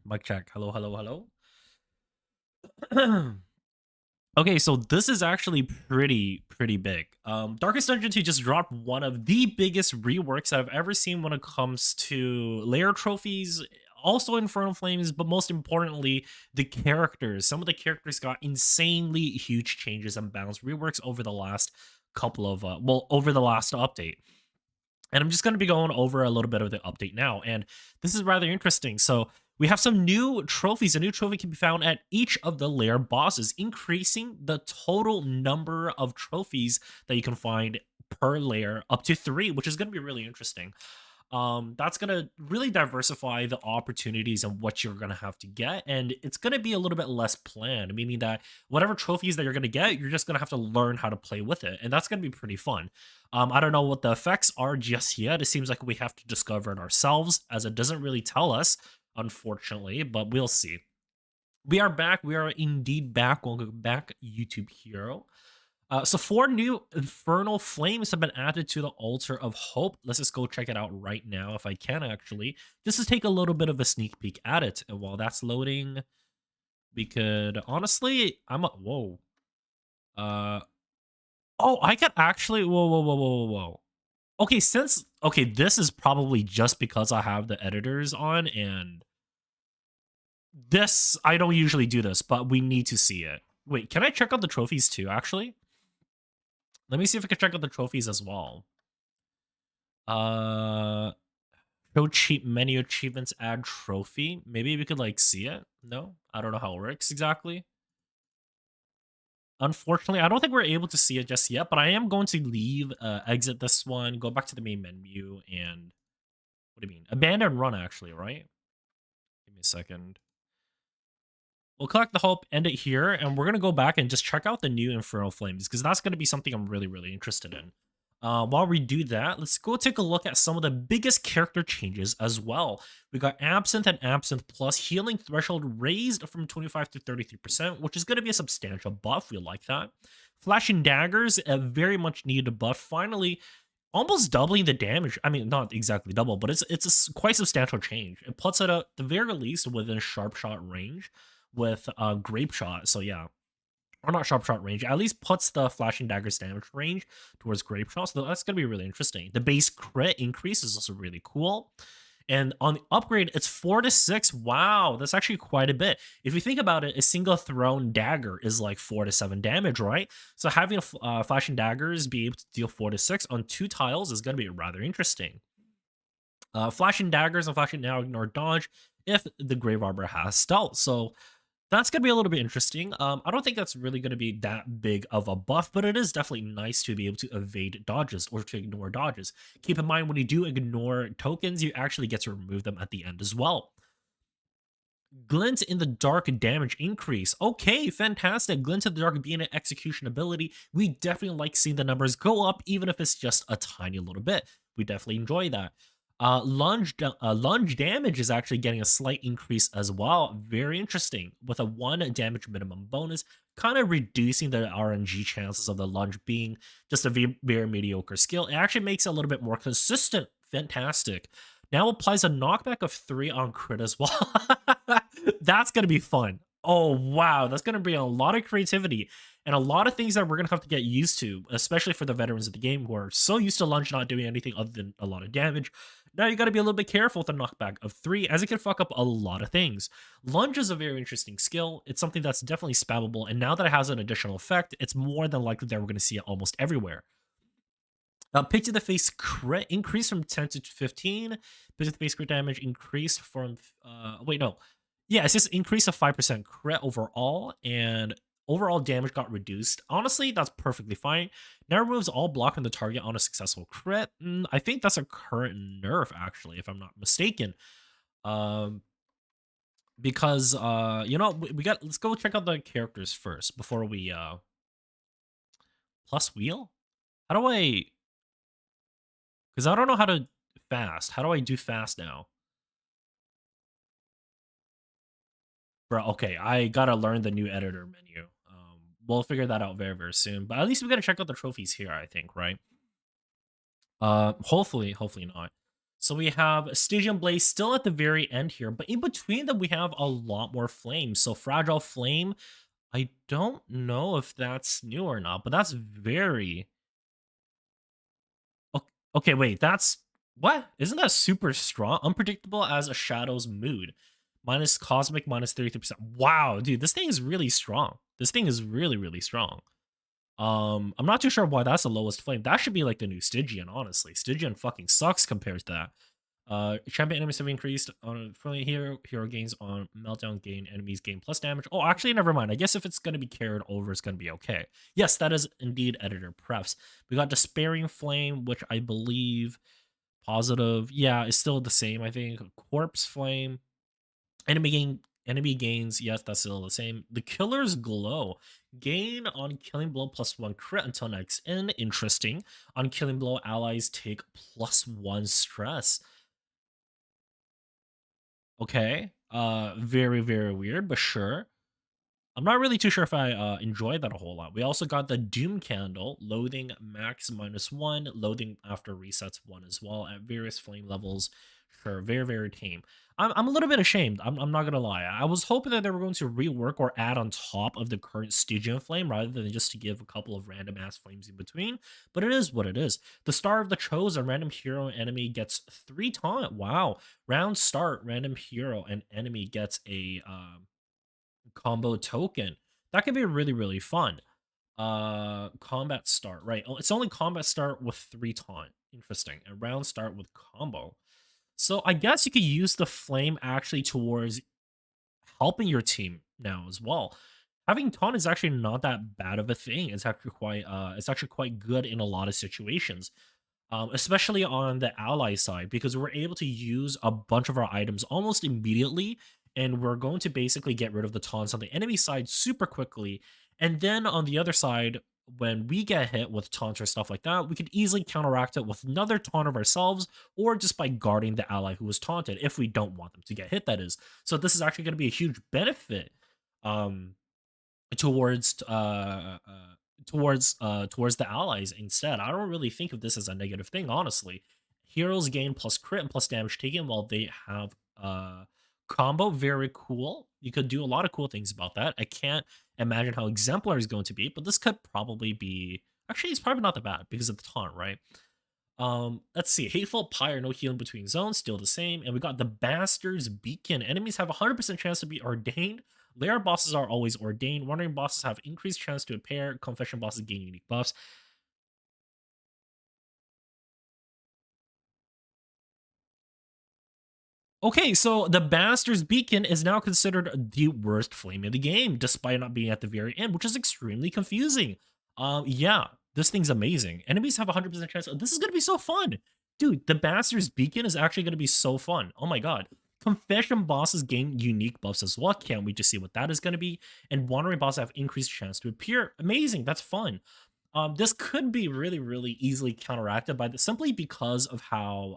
Mic check. Hello, hello, hello. Okay, so this is actually pretty big. Darkest Dungeon 2 just dropped one of the biggest reworks I've ever seen when it comes to layer trophies, also Infernal Flames, but most importantly, the characters. Some of the characters got insanely huge changes and balance reworks over the last couple of over the last update. And I'm just going to be going over a little bit of the update now. And this is rather interesting. So we have some new trophies. A new trophy can be found at each of the lair bosses, increasing the total number of trophies that you can find per layer up to 3, which is going to be really interesting. That's going to really diversify the opportunities and what you're going to have to get, and it's going to be a little bit less planned, meaning that whatever trophies that you're going to get, you're just going to have to learn how to play with it, and that's going to be pretty fun. I don't know what the effects are just yet. It seems like we have to discover it ourselves, as it doesn't really tell us, unfortunately, but we'll see. We are back. We are indeed back. Welcome back, YouTube hero. So 4 new Infernal Flames have been added to the Altar of Hope. Let's just go check it out right now, if I can actually, just to take a little bit of a sneak peek at it. And while that's loading, we could honestly, whoa. Uh, oh, I could actually, whoa. Okay, this is probably just because I have the editors on, and this, I don't usually do this, but we need to see it. Wait, can I check out the trophies too, actually? Let me see if I can check out the trophies as well. Uh, Show cheap menu achievements, add trophy. Maybe we could like see it. No, I don't know how it works exactly. Unfortunately, I don't think we're able to see it just yet, but I am going to leave, exit this one, go back to the main menu, and what do you mean? Abandon run, actually, right? Give me a second. We'll collect the hope, end it here, and we're going to go back and just check out the new Infernal Flames, because that's going to be something I'm really interested in. While we do that, let's go take a look at some of the biggest character changes as well. We got Absinthe and Absinthe Plus healing threshold raised from 25 to 33%, which is going to be a substantial buff. We like that. Flashing Daggers, a very much needed buff. Finally, almost doubling the damage. I mean, not exactly double, but it's a quite substantial change. It puts it at the very least within sharp shot range with grape shot. So yeah, or not sharp shot range, at least puts the flashing daggers damage range towards grape shot. So that's gonna be really interesting. The base crit increase is also really cool. And on the upgrade, it's 4 to 6. Wow, that's actually quite a bit. If you think about it, a single thrown dagger is like 4 to 7 damage, right? So having flashing daggers be able to deal 4 to 6 on 2 tiles is going to be rather interesting. Flashing daggers and flashing now ignore dodge if the grave arbor has stealth. So that's going to be a little bit interesting. I don't think that's really going to be that big of a buff, but it is definitely nice to be able to evade dodges or to ignore dodges. Keep in mind, when you do ignore tokens, you actually get to remove them at the end as well. Glint in the Dark damage increase. Okay, fantastic. Glint in the Dark being an execution ability. We definitely like seeing the numbers go up, even if it's just a tiny little bit. We definitely enjoy that. Lunge damage is actually getting a slight increase as well. Very interesting. With a 1 damage minimum bonus, kind of reducing the RNG chances of the lunge being just a very mediocre skill. It actually makes it a little bit more consistent. Fantastic. Now applies a knockback of 3 on crit as well. That's going to be fun. Oh, wow. That's going to bring a lot of creativity and a lot of things that we're going to have to get used to, especially for the veterans of the game who are so used to lunge not doing anything other than a lot of damage. Now you got to be a little bit careful with the knockback of 3, as it can fuck up a lot of things. Lunge is a very interesting skill. It's something that's definitely spammable, and now that it has an additional effect, it's more than likely that we're going to see it almost everywhere. Pick to the face crit increase from 10 to 15. Pick to the face crit damage increased from, wait, no. Yeah, it's just increase of 5% crit overall, and overall damage got reduced. Honestly, that's perfectly fine. Now removes all block on the target on a successful crit. I think that's a current nerf, actually, if I'm not mistaken. Um, because, we got, let's go check out the characters first before we, plus wheel? How do I, because I don't know how to fast. How do I do fast now? Bro, okay, I gotta learn the new editor menu. We'll figure that out very soon. But at least we gotta check out the trophies here, I think, right? Hopefully not. So we have Stygian Blaze still at the very end here, but in between them, we have a lot more flames. So Fragile Flame, I don't know if that's new or not, but that's very okay, wait, that's what? Isn't that super strong? Unpredictable as a shadow's mood. Minus cosmic, minus 33%. Wow, dude, this thing is really strong. This thing is really, really strong. I'm not too sure why that's the lowest flame. That should be like the new Stygian, honestly. Stygian fucking sucks compared to that. Champion enemies have increased on friendly hero gains on meltdown gain enemies gain plus damage. Oh, actually, never mind. I guess if it's gonna be carried over, it's gonna be okay. Yes, that is indeed editor prefs. We got despairing flame, which I believe positive. Yeah, is still the same. I think corpse flame. Enemy gains, yes, that's still the same. The killer's glow. Gain on killing blow +1 crit until next end. Interesting. On killing blow, allies take +1 stress. Okay. Very, very weird, but sure. I'm not really too sure if I enjoyed that a whole lot. We also got the Doom Candle, loathing max -1, loathing after resets 1 as well at various flame levels. Sure, very, very tame. I'm a little bit ashamed. I'm not gonna lie. I was hoping that they were going to rework or add on top of the current Stygian flame rather than just to give a couple of random ass flames in between. But it is what it is. The Star of the Chosen, random hero enemy gets 3 times. Wow. Round start, random hero and enemy gets a combo token. That could be really, really fun. Combat start, right. Oh, it's only combat start with 3 times. Interesting. And round start with combo. So I guess you could use the flame actually towards helping your team now as well. Having taunt is actually not that bad of a thing. It's actually quite good in a lot of situations. Especially on the ally side, because we're able to use a bunch of our items almost immediately, and we're going to basically get rid of the taunts on the enemy side super quickly. And then on the other side, when we get hit with taunts or stuff like that, we could easily counteract it with another taunt of ourselves, or just by guarding the ally who was taunted, if we don't want them to get hit, that is. So this is actually going to be a huge benefit. Um, towards towards the allies instead. I don't really think of this as a negative thing, honestly. Heroes gain plus crit and plus damage taken while they have combo. Very cool. You could do a lot of cool things about that. I can't imagine how exemplar is going to be, but this could probably be actually it's probably not that bad because of the taunt, right? Let's see. Hateful Pyre, no healing between zones, still the same. And we got the Bastard's Beacon. Enemies have a 100% chance to be ordained. Lair bosses are always ordained. Wandering bosses have increased chance to appear. Confession bosses gain unique buffs. Okay, so the Bastard's Beacon is now considered the worst flame in the game, despite not being at the very end, which is extremely confusing. Yeah, this thing's amazing. Enemies have a 100% chance. This is gonna be so fun, dude. The Bastard's Beacon is actually gonna be so fun. Oh my god. Confession bosses gain unique buffs as well. Can't wait to see what that is gonna be. And wandering bosses have increased chance to appear. Amazing. That's fun. This could be really, really easily counteracted by the simply because of how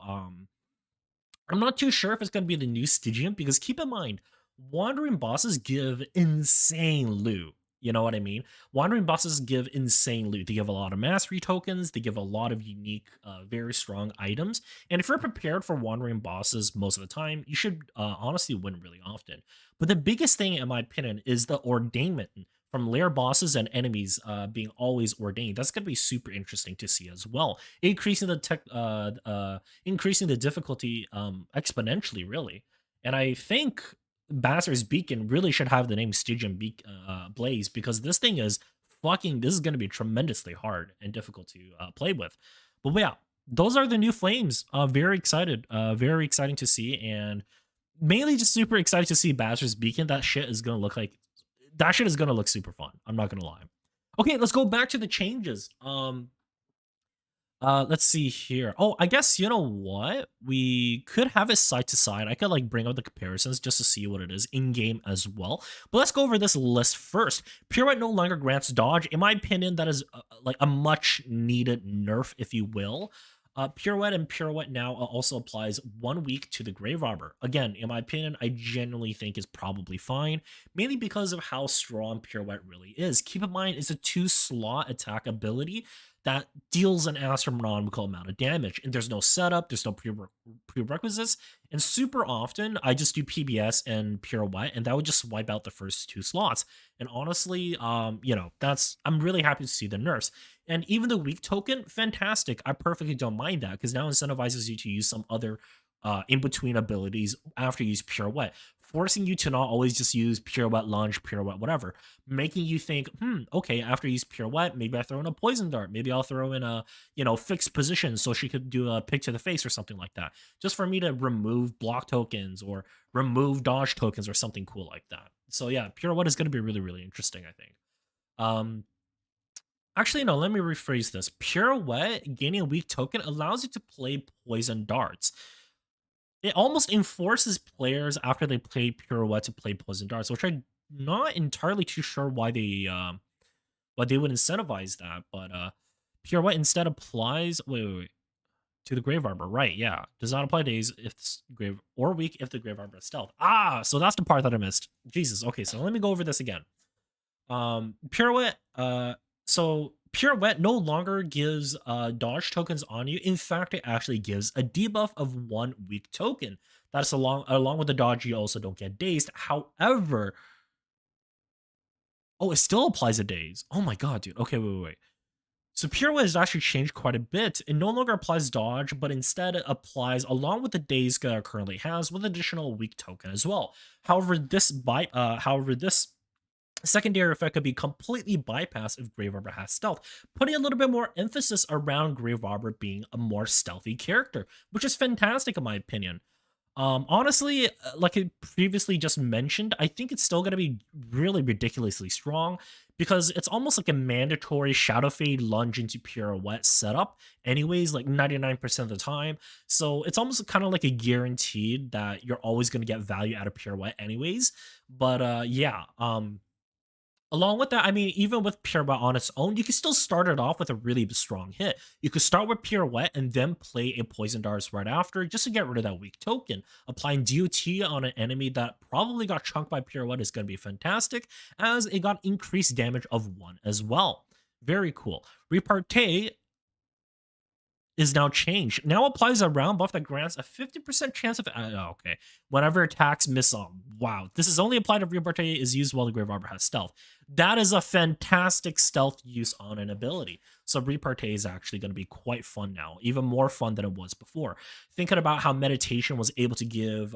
I'm not too sure if it's going to be the new Stygian because keep in mind, wandering bosses give insane loot. You know what I mean? Wandering bosses give insane loot. They give a lot of mastery tokens. They give a lot of unique, very strong items. And if you're prepared for wandering bosses most of the time, you should honestly win really often. But the biggest thing, in my opinion, is the ordainment from lair bosses and enemies being always ordained. That's going to be super interesting to see as well. Increasing the difficulty exponentially, really. And I think Bastard's Beacon really should have the name Stygian Blaze because this thing is fucking. This is going to be tremendously hard and difficult to play with. But yeah, those are the new flames. Very excited. Very exciting to see, and mainly just super excited to see Bastard's Beacon. That shit is going to look like that shit is going to look super fun. I'm not going to lie. Okay, let's go back to the changes. Let's see here. Oh, I guess you know what? We could have it side to side. I could like bring up the comparisons just to see what it is in game as well. But let's go over this list first. Pirouette no longer grants dodge. In my opinion, that is like a much needed nerf, if you will. Pirouette and Pirouette now also applies 1 week to the Grave Robber. Again, in my opinion, I genuinely think is probably fine, mainly because of how strong Pirouette really is. Keep in mind, it's a 2-slot attack ability that deals an astronomical amount of damage. And there's no setup, there's no prerequisites. And super often, I just do PBS and Pirouette, and that would just wipe out the first two slots. And honestly, I'm really happy to see the nerfs. And even the weak token, fantastic. I perfectly don't mind that because now incentivizes you to use some other in between abilities after you use Pirouette, forcing you to not always just use Pirouette Lunge, Pirouette whatever, making you think, okay, after I use Pirouette, maybe I throw in a Poison Dart, maybe I'll throw in a fixed position so she could do a pick to the face or something like that, just for me to remove block tokens or remove dodge tokens or something cool like that. So yeah, Pirouette is going to be really really interesting, I think. Um, Actually, no, let me rephrase this. Pirouette gaining a weak token allows you to play poison darts. It almost enforces players after they play Pirouette to play poison darts, which I'm not entirely too sure why they would incentivize that. But Pirouette instead applies wait to the Grave Arbor, right? Yeah, does not apply days if it's grave or weak if the Grave Arbor is stealth. Ah, so that's the part that I missed. Jesus. Okay, so let me go over this again. Pirouette, so Pirouette no longer gives dodge tokens on you. In fact, it actually gives a debuff of one weak token. That's along with the dodge, you also don't get dazed. However, oh, it still applies to daze. Oh my god, dude. Okay, wait. So Pirouette has actually changed quite a bit. It no longer applies dodge, but instead it applies along with the daze that it currently has with additional weak token as well. However, this secondary effect could be completely bypassed if Grave Arbor has stealth, putting a little bit more emphasis around Grave Arbor being a more stealthy character, which is fantastic in my opinion. Honestly, like I previously just mentioned, I think it's still going to be really ridiculously strong because it's almost like a mandatory Shadow Fade lunge into Pirouette setup, anyways, like 99% of the time. So it's almost kind of like a guaranteed that you're always going to get value out of Pirouette, anyways. But yeah, along with that, I mean, even with Pirouette on its own, you can still start it off with a really strong hit. You could start with Pirouette and then play a Poison Darts right after just to get rid of that weak token. Applying DOT on an enemy that probably got chunked by Pirouette is going to be fantastic, as it got increased damage of 1 as well. Very cool. Repartee is now changed. Now applies a round buff that grants a 50% chance of okay. Whenever attacks miss on. Wow. This is only applied if Repartee is used while the Grave Arbor has stealth. That is a fantastic stealth use on an ability. So Repartee is actually going to be quite fun now, even more fun than it was before. Thinking about how meditation was able to give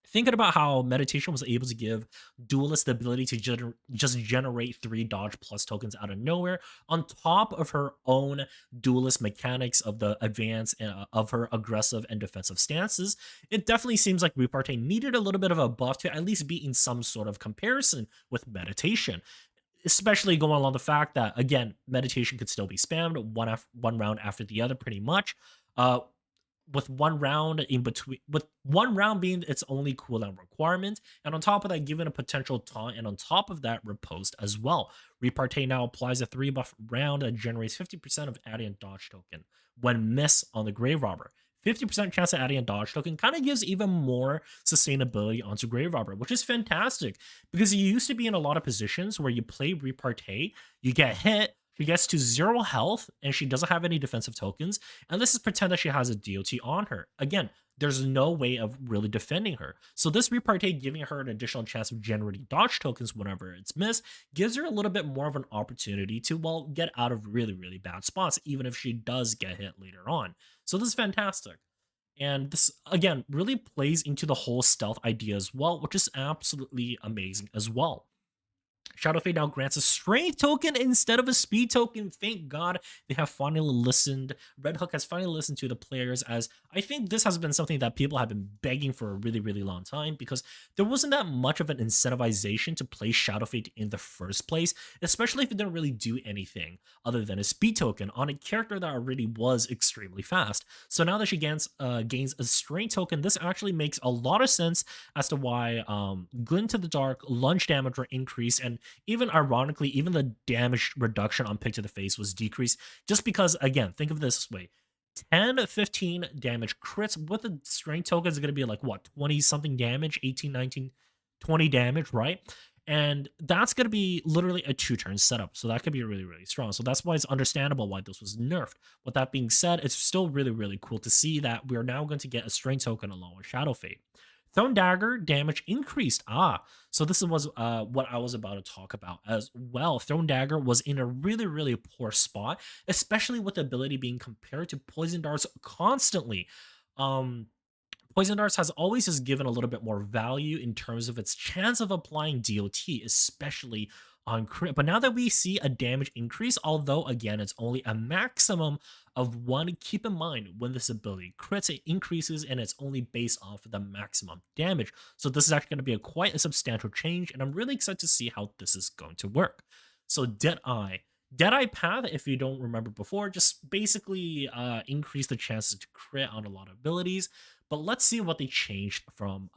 thinking about how meditation was able to give duelist the ability to just generate 3 dodge plus tokens out of nowhere on top of her own duelist mechanics of the advance of her aggressive and defensive stances, it definitely seems like Repartee needed a little bit of a buff to at least be in some sort of comparison with meditation, especially going along the fact that again meditation could still be spammed one round after the other pretty much. uh with one round in between, with one round being its only cooldown requirement, and on top of that, given a potential taunt, and on top of that, riposte as well. Repartee now applies a 3 buff round that generates 50% of adding a dodge token when miss on the Grave Robber. 50% chance of adding a dodge token kind of gives even more sustainability onto Grave Robber, which is fantastic because you used to be in a lot of positions where you play Repartee, you get hit, she gets to 0 health, and she doesn't have any defensive tokens, and this is pretend that she has a DOT on her. Again, there's no way of really defending her. So this Repartee giving her an additional chance of generating dodge tokens whenever it's missed gives her a little bit more of an opportunity to, well, get out of really, really bad spots, even if she does get hit later on. So this is fantastic. And this, again, really plays into the whole stealth idea as well, which is absolutely amazing as well. Shadow Fade now grants a strength token instead of a speed token. Thank God they have finally listened. Red Hook has finally listened to the players, as I think this has been something that people have been begging for a really, really long time because there wasn't that much of an incentivization to play Shadow Fade in the first place, especially if it didn't really do anything other than a speed token on a character that already was extremely fast. So now that she gains a strength token, this actually makes a lot of sense as to why Glint to the Dark, lunge damage were increased, and even ironically, even the damage reduction on Pick to the Face was decreased just because, again, think of this way. 10, 15 damage crits with the strength token is going to be like, what, 20 something damage, 18, 19, 20 damage, right? And that's going to be literally a 2-turn setup. So that could be really, really strong. So that's why it's understandable why this was nerfed. With that being said, it's still really, really cool to see that we're now going to get a strength token along with Shadow Fade. Thrown Dagger damage increased. So this was what I was about to talk about as well. Thrown Dagger was in a really, really poor spot, especially with the ability being compared to Poison Darts constantly. Um, Poison Darts has always just given a little bit more value in terms of its chance of applying DOT, especially on crit. But now that we see a damage increase, although again it's only a maximum of 1, keep in mind when this ability crits, it increases and it's only based off of the maximum damage. So this is actually going to be quite a substantial change, and I'm really excited to see how this is going to work. So Deadeye. Deadeye Path, if you don't remember before, just basically increase the chances to crit on a lot of abilities. But let's see what they changed from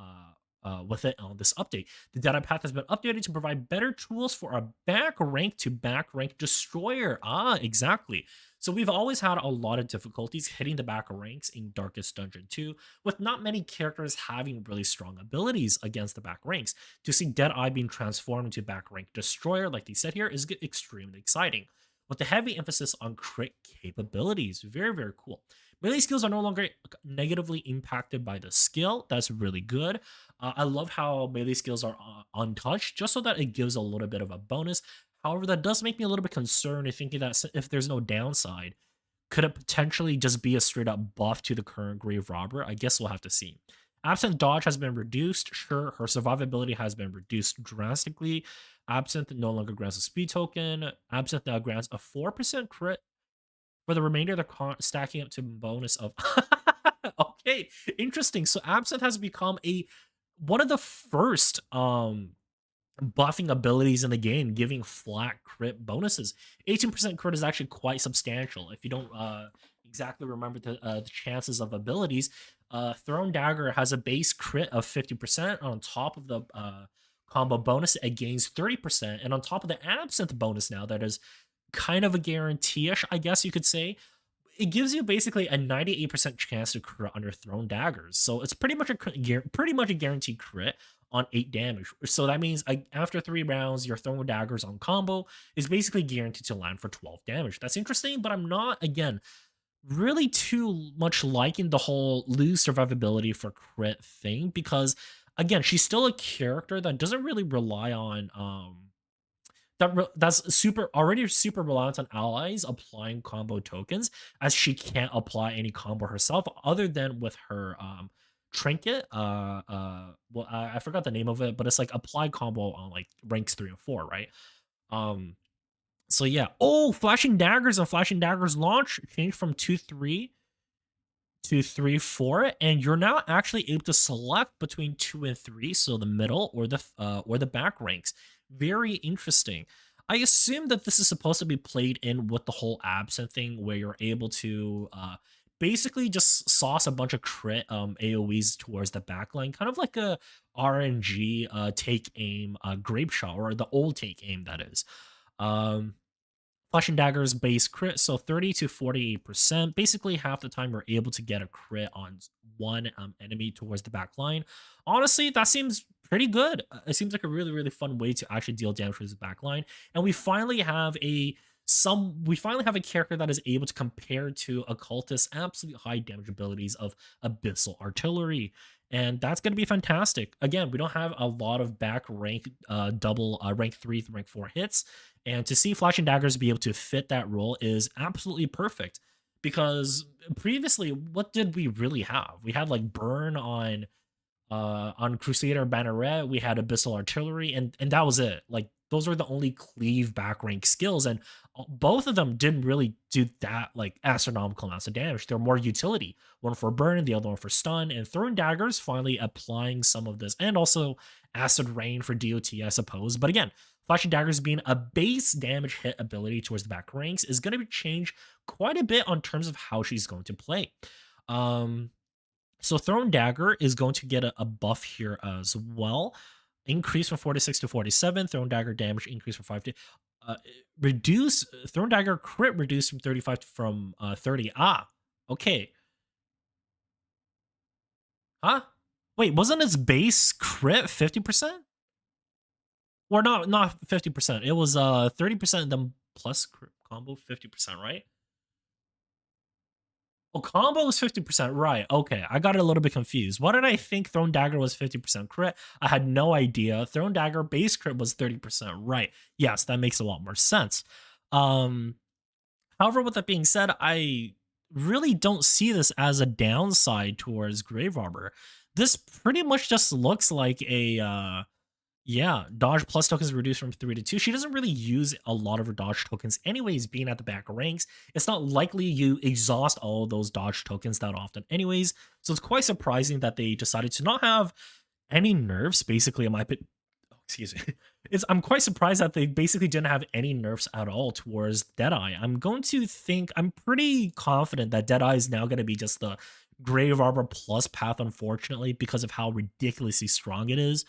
with it on this update. The data path has been updated to provide better tools for a back rank to back rank destroyer. Exactly. So we've always had a lot of difficulties hitting the back ranks in Darkest Dungeon 2, with not many characters having really strong abilities against the back ranks. To see Deadeye being transformed into back rank destroyer, like they said here, is extremely exciting. With the heavy emphasis on crit capabilities, very, very cool. Melee skills are no longer negatively impacted by the skill. That's really good. I love how melee skills are untouched, just so that it gives a little bit of a bonus. However, that does make me a little bit concerned, thinking that if there's no downside, could it potentially just be a straight up buff to the current Grave Robber? I guess we'll have to see. Absinthe dodge has been reduced. Sure, her survivability has been reduced drastically. Absinthe no longer grants a speed token. Absinthe now grants a 4% crit for the remainder, they're stacking up to a bonus of. Okay, interesting. So Absinthe has become a one of the first buffing abilities in the game, giving flat crit bonuses. 18% crit is actually quite substantial. If you don't exactly remember the chances of abilities, Thrown Dagger has a base crit of 50%. On top of the combo bonus, it gains 30%. And on top of the Absinthe bonus now, that is kind of a guarantee-ish, I guess you could say. It gives you basically a 98% chance to crit under Thrown Daggers. So it's pretty much a guaranteed crit on 8 damage. So that means after 3 rounds, your Thrown Daggers on combo is basically guaranteed to land for 12 damage. That's interesting, but I'm not, again, really too much liking the whole lose survivability for crit thing, because again, she's still a character that doesn't really rely on that's super reliant on allies applying combo tokens, as she can't apply any combo herself other than with her trinket. Well, I forgot the name of it, but it's like apply combo on like ranks 3 and 4, right? Um, so yeah. Oh, flashing daggers and flashing daggers launch changed from 2-3 to 3-4, and you're now actually able to select between 2 and 3, so the middle or the back ranks. Very interesting. I assume that this is supposed to be played in with the whole absent thing, where you're able to basically just sauce a bunch of crit AoEs towards the backline, kind of like a RNG take aim grape shot, or the old take aim, that is. Flash and Daggers base crit, so 30 to 48%. Basically, half the time you're able to get a crit on one enemy towards the back line. Honestly, that seems pretty good. It seems like a really, really fun way to actually deal damage towards the back line. And we finally have a character that is able to compare to Occultist's absolutely high damage abilities of Abyssal Artillery. And that's going to be fantastic. Again, we don't have a lot of back rank double rank 3 to rank 4 hits, and to see Flash and Daggers be able to fit that role is absolutely perfect. Because previously, what did we really have? We had like Burn on Crusader Banneret, we had Abyssal Artillery, and that was it. Like those were the only cleave back rank skills, and both of them didn't really do that like astronomical amounts of damage. They're more utility. One for burn, the other one for stun, and Throwing Daggers finally applying some of this, and also Acid Rain for DOT, I suppose. But again, Flashing Daggers being a base damage hit ability towards the back ranks is going to change quite a bit on terms of how she's going to play. So Thrown Dagger is going to get a buff here as well. Increase from 46 to 47. Thrown Dagger damage increase from 5 to reduce. Thrown Dagger crit reduced from 35 from 30. Okay. Huh? Wait, wasn't its base crit 50%? Or not 50%. It was 30% then plus combo 50%, right? Oh, combo was 50%, right? Okay, I got it a little bit confused. What did I think? Thrown dagger was 50% crit. I had no idea. Thrown dagger base crit was 30%, right? Yes, that makes a lot more sense. Um, However, with that being said, I really don't see this as a downside towards Grave Arbor. This pretty much just looks like a yeah, dodge plus tokens reduced from 3 to 2. She doesn't really use a lot of her dodge tokens anyways, being at the back ranks. It's not likely you exhaust all those dodge tokens that often anyways. So it's quite surprising that they decided to not have any nerfs, basically, in my opinion. Oh, excuse me. I'm quite surprised that they basically didn't have any nerfs at all towards Deadeye. I'm pretty confident that Deadeye is now going to be just the Grave Arbor plus path, unfortunately, because of how ridiculously strong it is.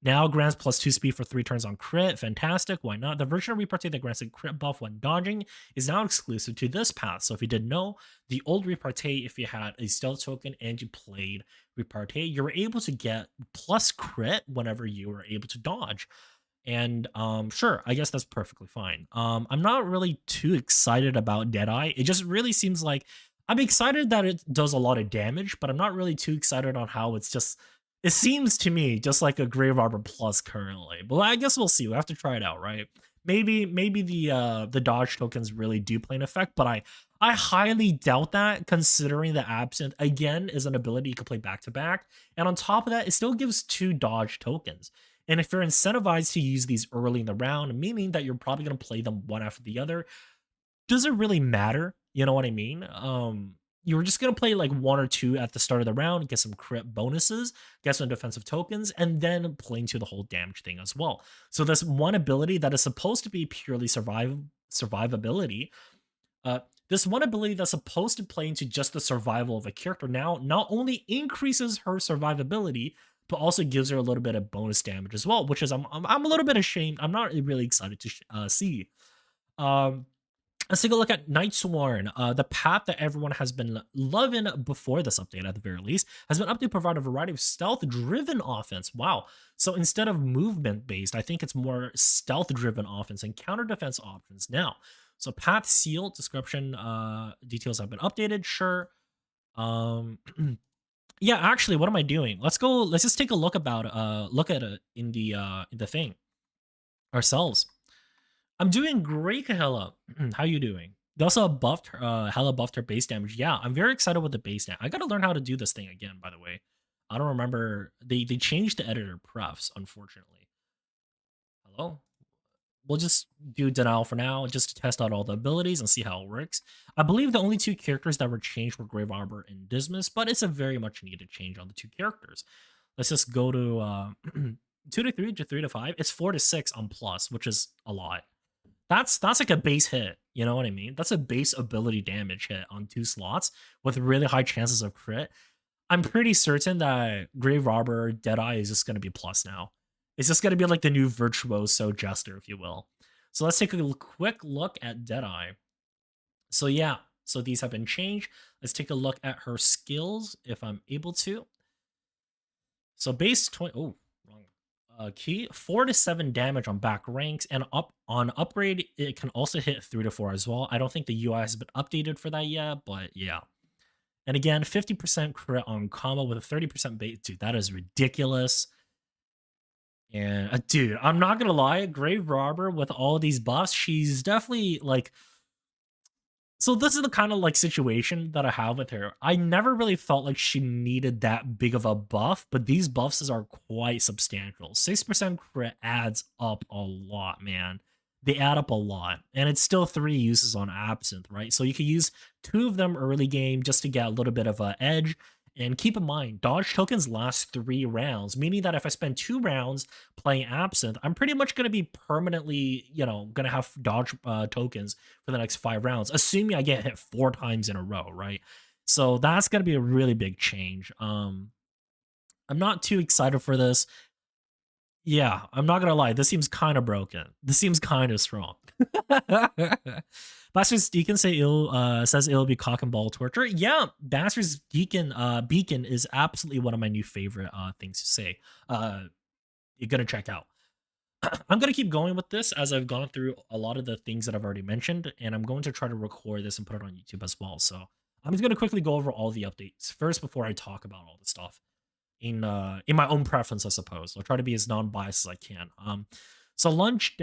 Now grants +2 speed for 3 turns on crit. Fantastic. Why not? The version of Repartee that grants a crit buff when dodging is now exclusive to this path. So if you didn't know, the old Repartee, if you had a stealth token and you played Repartee, you were able to get plus crit whenever you were able to dodge. And sure, I guess that's perfectly fine. I'm not really too excited about Deadeye. It just really seems like I'm excited that it does a lot of damage, but I'm not really too excited on how it's just it seems to me just like a Grave Arbor Plus currently. But I guess we'll see. We'll have to try it out, right? Maybe the dodge tokens really do play an effect, but I highly doubt that considering the Absinthe again is an ability you can play back to back. And on top of that, it still gives 2 dodge tokens. And if you're incentivized to use these early in the round, meaning that you're probably going to play them one after the other, does it really matter? You know what I mean? You're just gonna play like 1 or 2 at the start of the round, get some crit bonuses, get some defensive tokens, and then play into the whole damage thing as well. So this one ability that is supposed to be purely survivability, uh, this one ability that's supposed to play into just the survival of a character now not only increases her survivability, but also gives her a little bit of bonus damage as well, which is I'm a little bit ashamed. I'm not really excited to see. Um, Let's take a look at Nightsworn. The path that everyone has been loving before this update, at the very least, has been updated to provide a variety of stealth-driven offense. Wow. So instead of movement-based, I think it's more stealth-driven offense and counter defense options now. So path seal description details have been updated. Sure. Um, yeah, actually, what am I doing? Let's go. Let's just take a look about look at it in the thing ourselves. I'm doing great, Kahela. How you doing? They also buffed Hella buffed her base damage. Yeah, I'm very excited with the base damage. I gotta learn how to do this thing again, by the way. I don't remember. They changed the editor prefs, unfortunately. Hello? We'll just do denial for now, just to test out all the abilities and see how it works. I believe the only 2 characters that were changed were Grave Arbor and Dismas, but it's a very much needed change on the 2 characters. Let's just go to 2 to 3 to 3 to 5. It's 4 to 6 on plus, which is a lot. That's like a base hit, you know what I mean? That's a base ability damage hit on 2 slots with really high chances of crit. I'm pretty certain that Grave Robber Deadeye is just gonna be plus now. It's just gonna be like the new Virtuoso Jester, if you will. So let's take a quick look at Deadeye. So yeah, so these have been changed. Let's take a look at her skills if I'm able to. So base 20, oh, wrong key, 4 to 7 damage on back ranks, and up on upgrade, it can also hit 3 to 4 as well. I don't think the UI has been updated for that yet, but yeah. And again, 50% crit on combo with a 30% base. Dude, that is ridiculous. And dude, I'm not gonna lie, Grave Robber with all these buffs, she's definitely like. So this is the kind of like situation that I have with her. I never really felt like she needed that big of a buff, but these buffs are quite substantial. 6% crit adds up a lot, man. They add up a lot. And it's still 3 uses on Absinthe, right? So you can use 2 of them early game just to get a little bit of an edge. And keep in mind, dodge tokens last 3 rounds, meaning that if I spend 2 rounds playing Absinthe, I'm pretty much going to be permanently, going to have dodge tokens for the next 5 rounds, assuming I get hit 4 times in a row, right? So that's going to be a really big change. I'm not too excited for this. Yeah, I'm not gonna lie. This seems kind of broken. This seems kind of strong. Bastard's Deacon says it'll be cock and ball torture. Yeah, Bastard's Deacon Beacon is absolutely one of my new favorite things to say. You're gonna check out. I'm going to keep going with this as I've gone through a lot of the things that I've already mentioned, and I'm going to try to record this and put it on YouTube as well. So I'm just going to quickly go over all the updates first before I talk about all the stuff in my own preference, I suppose. I'll try to be as non-biased as I can. So lunch.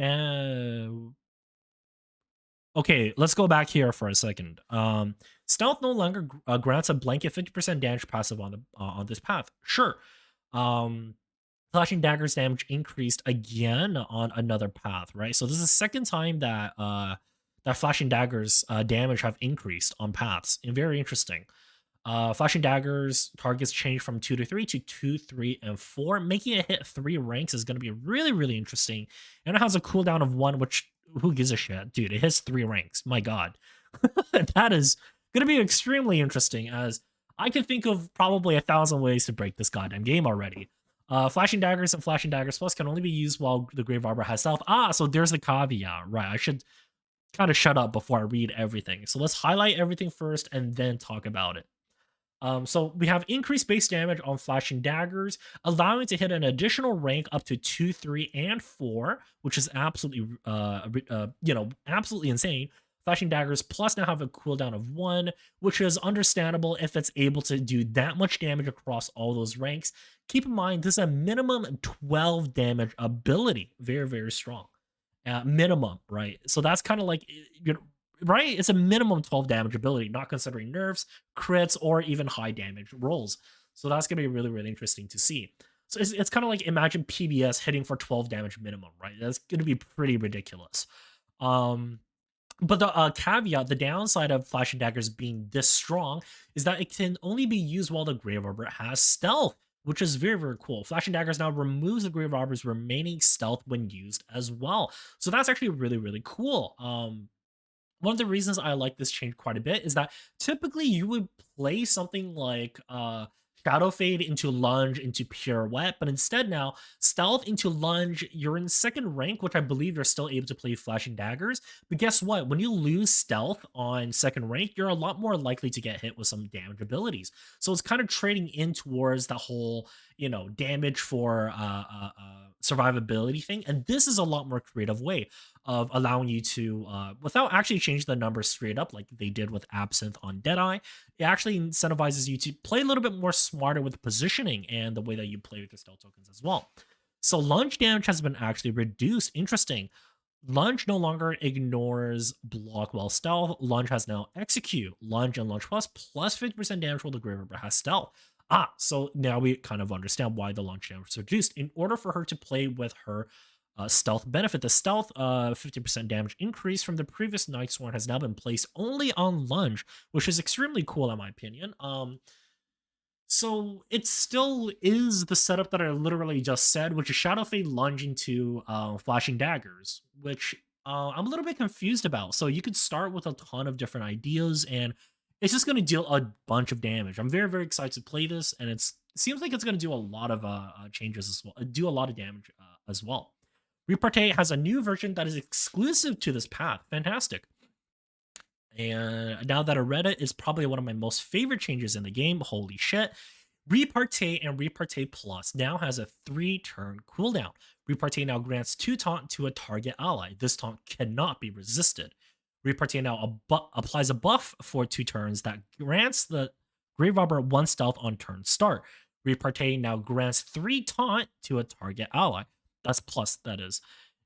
Okay, let's go back here for a second. Stealth no longer grants a blanket 50% damage passive on this path. Sure. Um, Flashing daggers damage increased again on another path, right? So this is the second time that that flashing daggers damage have increased on paths, and very interesting. Flashing daggers targets change from 2 to 3 to 2, 3, and 4. Making it hit 3 ranks is going to be really, really interesting. And it has a cooldown of 1, which who gives a shit? Dude, it hits 3 ranks. My god. That is going to be extremely interesting, as I can think of probably 1,000 ways to break this goddamn game already. Flashing daggers and flashing daggers plus can only be used while the Grave Arbor has stealth. So there's a caveat, right? I should kind of shut up before I read everything. So let's highlight everything first and then talk about it. So we have increased base damage on flashing daggers, allowing to hit an additional rank up to 2, 3, and 4, which is absolutely, absolutely insane. Flashing daggers plus now have a cooldown of 1, which is understandable if it's able to do that much damage across all those ranks. Keep in mind, this is a minimum 12 damage ability. Very, very strong. Minimum, right? So that's kind of like, right? It's a minimum 12 damage ability, not considering nerfs, crits, or even high damage rolls. So that's going to be really, really interesting to see. So it's kind of like imagine PBS hitting for 12 damage minimum, right? That's going to be pretty ridiculous. But the caveat, the downside of flashing daggers being this strong is that it can only be used while the Grave Arbor has stealth, which is very, very cool. Flashing daggers now removes the Grave Arbor's remaining stealth when used as well. So that's actually really, really cool. One of the reasons I like this change quite a bit is that typically you would play something like Shadow Fade into Lunge into Pirouette, but instead now Stealth into Lunge, you're in second rank, which I believe you're still able to play Flashing Daggers. But guess what? When you lose Stealth on second rank, you're a lot more likely to get hit with some damage abilities. So it's kind of trading in towards the whole, damage for survivability thing. And this is a lot more creative way of allowing you to, without actually changing the numbers straight up like they did with Absinthe on Deadeye, it actually incentivizes you to play a little bit more smarter with positioning and the way that you play with your stealth tokens as well. So lunge damage has been actually reduced. Interesting. Lunge no longer ignores block while stealth. Lunge has now execute. Lunge and lunge plus 50% damage while the Grave Reaper has stealth. So now we kind of understand why the lunge damage is reduced. In order for her to play with her stealth benefit, the stealth 50% damage increase from the previous Night Sworn has now been placed only on lunge, which is extremely cool in my opinion. So it still is the setup that I literally just said, which is Shadow Fade lunge into flashing daggers, which I'm a little bit confused about. So you could start with a ton of different ideas, and it's just going to deal a bunch of damage. I'm very, very excited to play this, and it seems like it's going to do a lot of changes as well, do a lot of damage as well. Repartee has a new version that is exclusive to this path. Fantastic. And now that I read it, it's probably one of my most favorite changes in the game. Holy shit. Repartee and Repartee Plus now has a 3-turn cooldown. Repartee now grants 2 taunt to a target ally. This taunt cannot be resisted. Repartee now applies a buff for 2 turns that grants the Grave Robber 1 stealth on turn start. Repartee now grants 3 taunt to a target ally. That's plus, that is.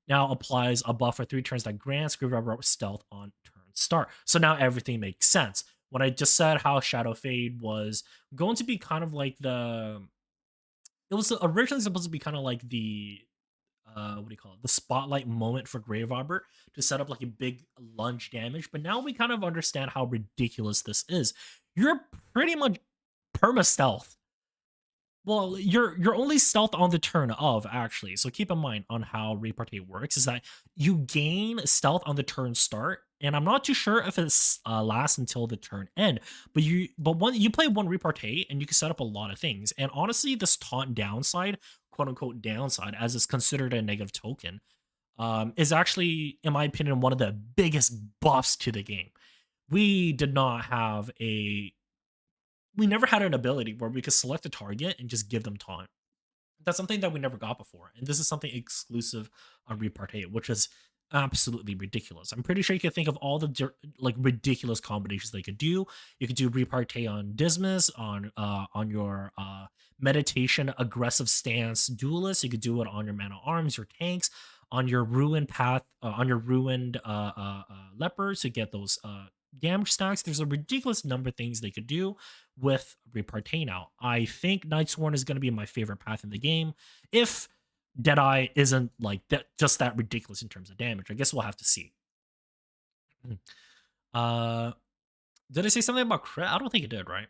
Now applies a buff for 3 turns that grants Grave Robber stealth on turn start. So now everything makes sense. When I just said how Shadow Fade was going to be kind of like it was originally supposed to be kind of like the what do you call it? The spotlight moment for Grave Arbor to set up like a big lunge damage. But now we kind of understand how ridiculous this is. You're pretty much perma stealth. Well, you're only stealth on the turn of, actually. So keep in mind on how Repartee works is that you gain stealth on the turn start, and I'm not too sure if it's lasts until the turn end. But when you play one Repartee, and you can set up a lot of things. And honestly, this taunt downside, quote unquote downside, as it's considered a negative token, is actually, in my opinion, one of the biggest buffs to the game. We did not have we never had an ability where we could select a target and just give them taunt. That's something that we never got before, and this is something exclusive on Repartee, which is absolutely ridiculous. I'm pretty sure you could think of all the like ridiculous combinations they could do. You could do Repartee on Dismas, on your meditation aggressive stance duelist. You could do it on your mana arms, your tanks, on your ruined path, on your ruined lepers to get those damage stacks. There's a ridiculous number of things they could do with Repartee now. I think Nightsworn is going to be my favorite path in the game. If Deadeye isn't like that, just that ridiculous in terms of damage, I guess we'll have to see. Did I say something about crit? I don't think it did, right?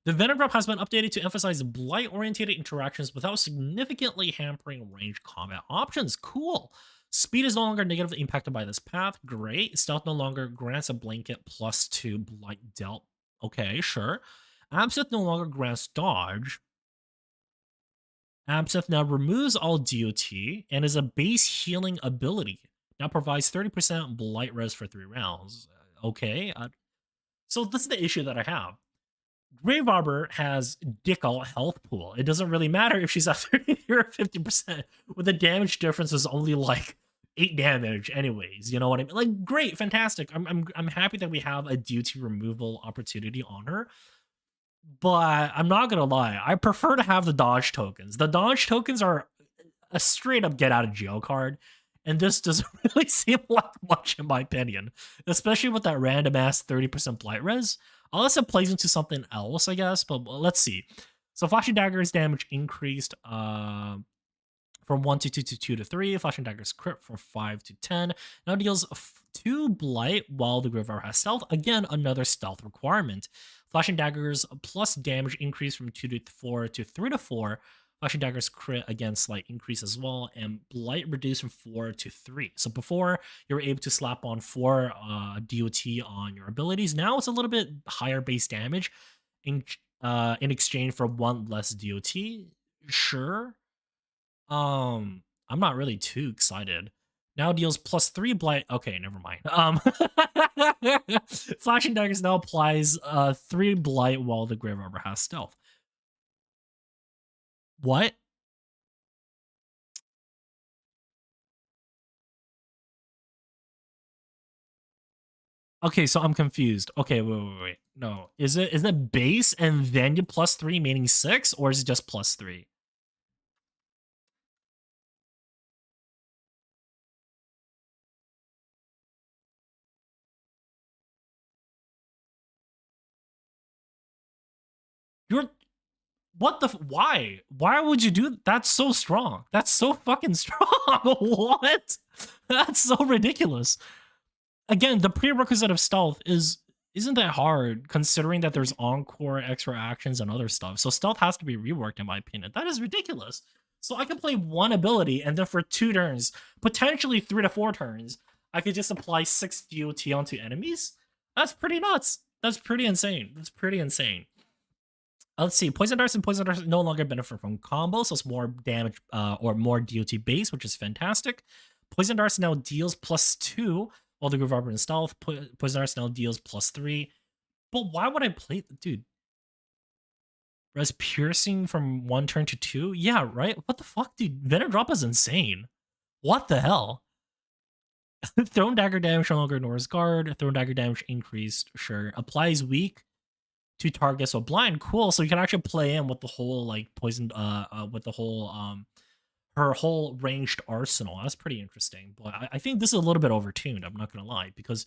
The Venom Drop has been updated to emphasize blight-oriented interactions without significantly hampering ranged combat options. Cool. Speed is no longer negatively impacted by this path. Great. Stealth no longer grants a blanket +2 blight dealt. Okay, sure. Absinthe no longer grants dodge. Absinthe now removes all DOT and is a base healing ability. Now provides 30% blight res for 3 rounds. Okay. So this is the issue that I have. Grave Arbor has dick all health pool. It doesn't really matter if she's at 30 or 50%, with the damage difference is only like 8 damage anyways. You know what I mean? Like, great, fantastic. I'm happy that we have a duty removal opportunity on her. But I'm not gonna lie, I prefer to have the dodge tokens. The dodge tokens are a straight up get out of jail card, and this doesn't really seem like much in my opinion, especially with that random ass 30% blight res. Unless it plays into something else, I guess, but let's see. So Flashing Dagger's damage increased from 1 to 2 to 2 to 3. Flashing Dagger's crit from 5 to 10. Now deals 2 blight while the Grave Arbor has stealth. Again, another stealth requirement. Flashing Dagger's plus damage increase from 2 to 4 to 3 to 4. Flashing Dagger's crit, again, slight increase as well, and Blight reduced from 4 to 3. So before, you were able to slap on 4 DOT on your abilities. Now it's a little bit higher base damage in exchange for 1 less DOT. Sure. I'm not really too excited. Now deals +3 blight. Okay, never mind. Flashing Daggers now applies 3 blight while the Grave Arbor has stealth. What? Okay, so I'm confused. Okay, wait. No, is it base and then you +3 meaning 6, or is it just +3? You're what the why? Why would you do that's so strong? That's so fucking strong. What? That's so ridiculous. Again, the prerequisite of stealth isn't that hard considering that there's encore extra actions and other stuff. So stealth has to be reworked in my opinion. That is ridiculous. So I can play one ability and then for 2 turns, potentially 3 to 4 turns, I could just apply 6 DOT onto enemies? That's pretty nuts. That's pretty insane. That's pretty insane. Let's see. Poison Darts and Poison Darts no longer benefit from combos, so it's more damage or more DOT base, which is fantastic. Poison Darts now deals +2, while the Grave Arbor in stealth. Poison Darts now deals +3. But why would I play, dude? Res piercing from 1 turn to 2? Yeah, right? What the fuck, dude? Venom Drop is insane. What the hell? Thrown Dagger damage no longer ignores guard. Thrown Dagger damage increased, sure. Applies weak to targets with blind. Cool. So you can actually play in with the whole like poison with the whole her whole ranged arsenal. That's pretty interesting. But I think this is a little bit overtuned, I'm not gonna lie, because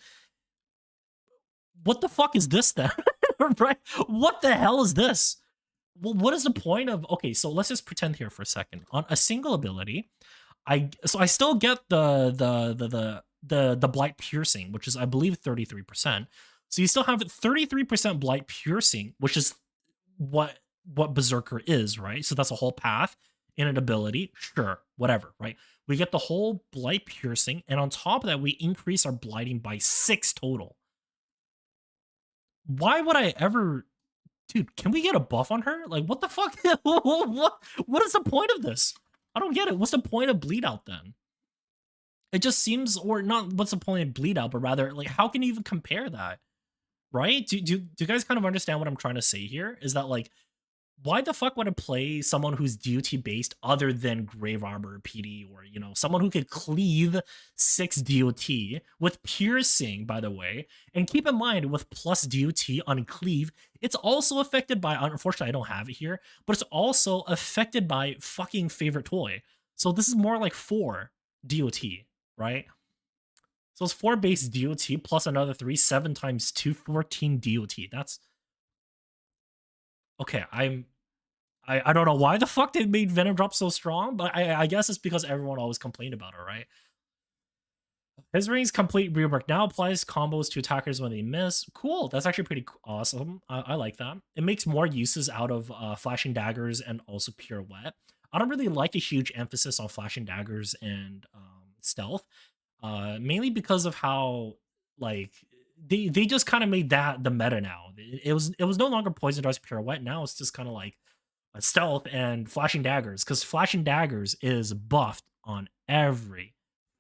what the fuck is this then? Right? What the hell is this? Well, what is the point of okay, so let's just pretend here for a second. On a single ability, I still get the blight piercing, which is I believe 33%. So you still have 33% blight piercing, which is what Berserker is, right? So that's a whole path in an ability. Sure, whatever, right? We get the whole blight piercing, and on top of that, we increase our blighting by 6 total. Why would I ever, dude? Can we get a buff on her? Like, what the fuck? What is the point of this? I don't get it. What's the point of bleed out then? It just seems, or not. What's the point of bleed out, but rather, like, how can you even compare that? Right? Do you guys kind of understand what I'm trying to say here? Is that like why the fuck would I play someone who's DOT based other than Grave Arbor PD, or someone who could cleave 6 DOT with piercing, by the way. And keep in mind, with plus DOT on cleave, it's also affected by, unfortunately I don't have it here, but it's also affected by fucking favorite toy. So this is more like 4 DOT, right? So it's 4 base DOT plus another 3, 7 times 2, 14 DOT. That's okay. I don't know why the fuck they made Venom Drop so strong, but I guess it's because everyone always complained about it, right? His Ring's complete rework now applies combos to attackers when they miss. Cool, that's actually pretty awesome. I like that. It makes more uses out of flashing daggers and also pirouette. I don't really like a huge emphasis on flashing daggers and stealth, mainly because of how like they just kind of made that the meta now. It was no longer poison darts pirouette. Now it's just kind of like stealth and flashing daggers, because flashing daggers is buffed on every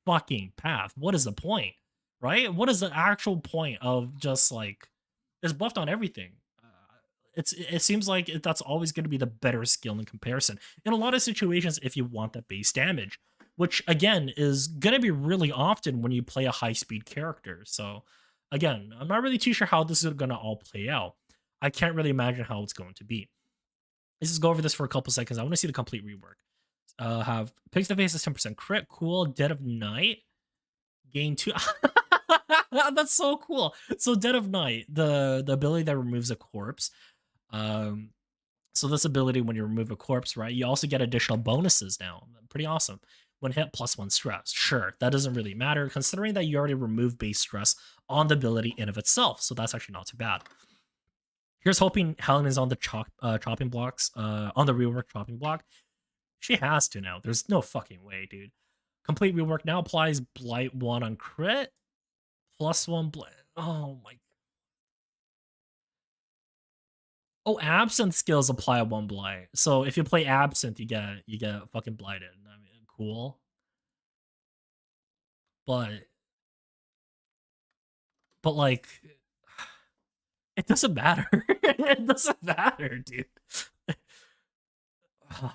fucking path. What is the point, right? What is the actual point of just like it's buffed on everything? It seems like that's always going to be the better skill in comparison in a lot of situations if you want that base damage, which again is going to be really often when you play a high speed character. So again, I'm not really too sure how this is going to all play out. I can't really imagine how it's going to be. Let's just go over this for a couple seconds. I want to see the complete rework. Have Picks the Face is 10% crit. Cool. Dead of Night. Gain 2. That's so cool. So Dead of Night, the ability that removes a corpse. So this ability, when you remove a corpse, right, you also get additional bonuses now. Pretty awesome. When hit, +1 stress. Sure, that doesn't really matter, considering that you already removed base stress on the ability in of itself. So that's actually not too bad. Here's hoping Helen is on the chopping blocks, on the rework chopping block. She has to now. There's no fucking way, dude. Complete rework now applies Blight 1 on crit, +1 Blight. Oh my. Oh, Absinthe skills apply 1 Blight. So if you play Absinthe, you get fucking blighted. I mean, cool. But like, it doesn't matter. It doesn't matter, dude.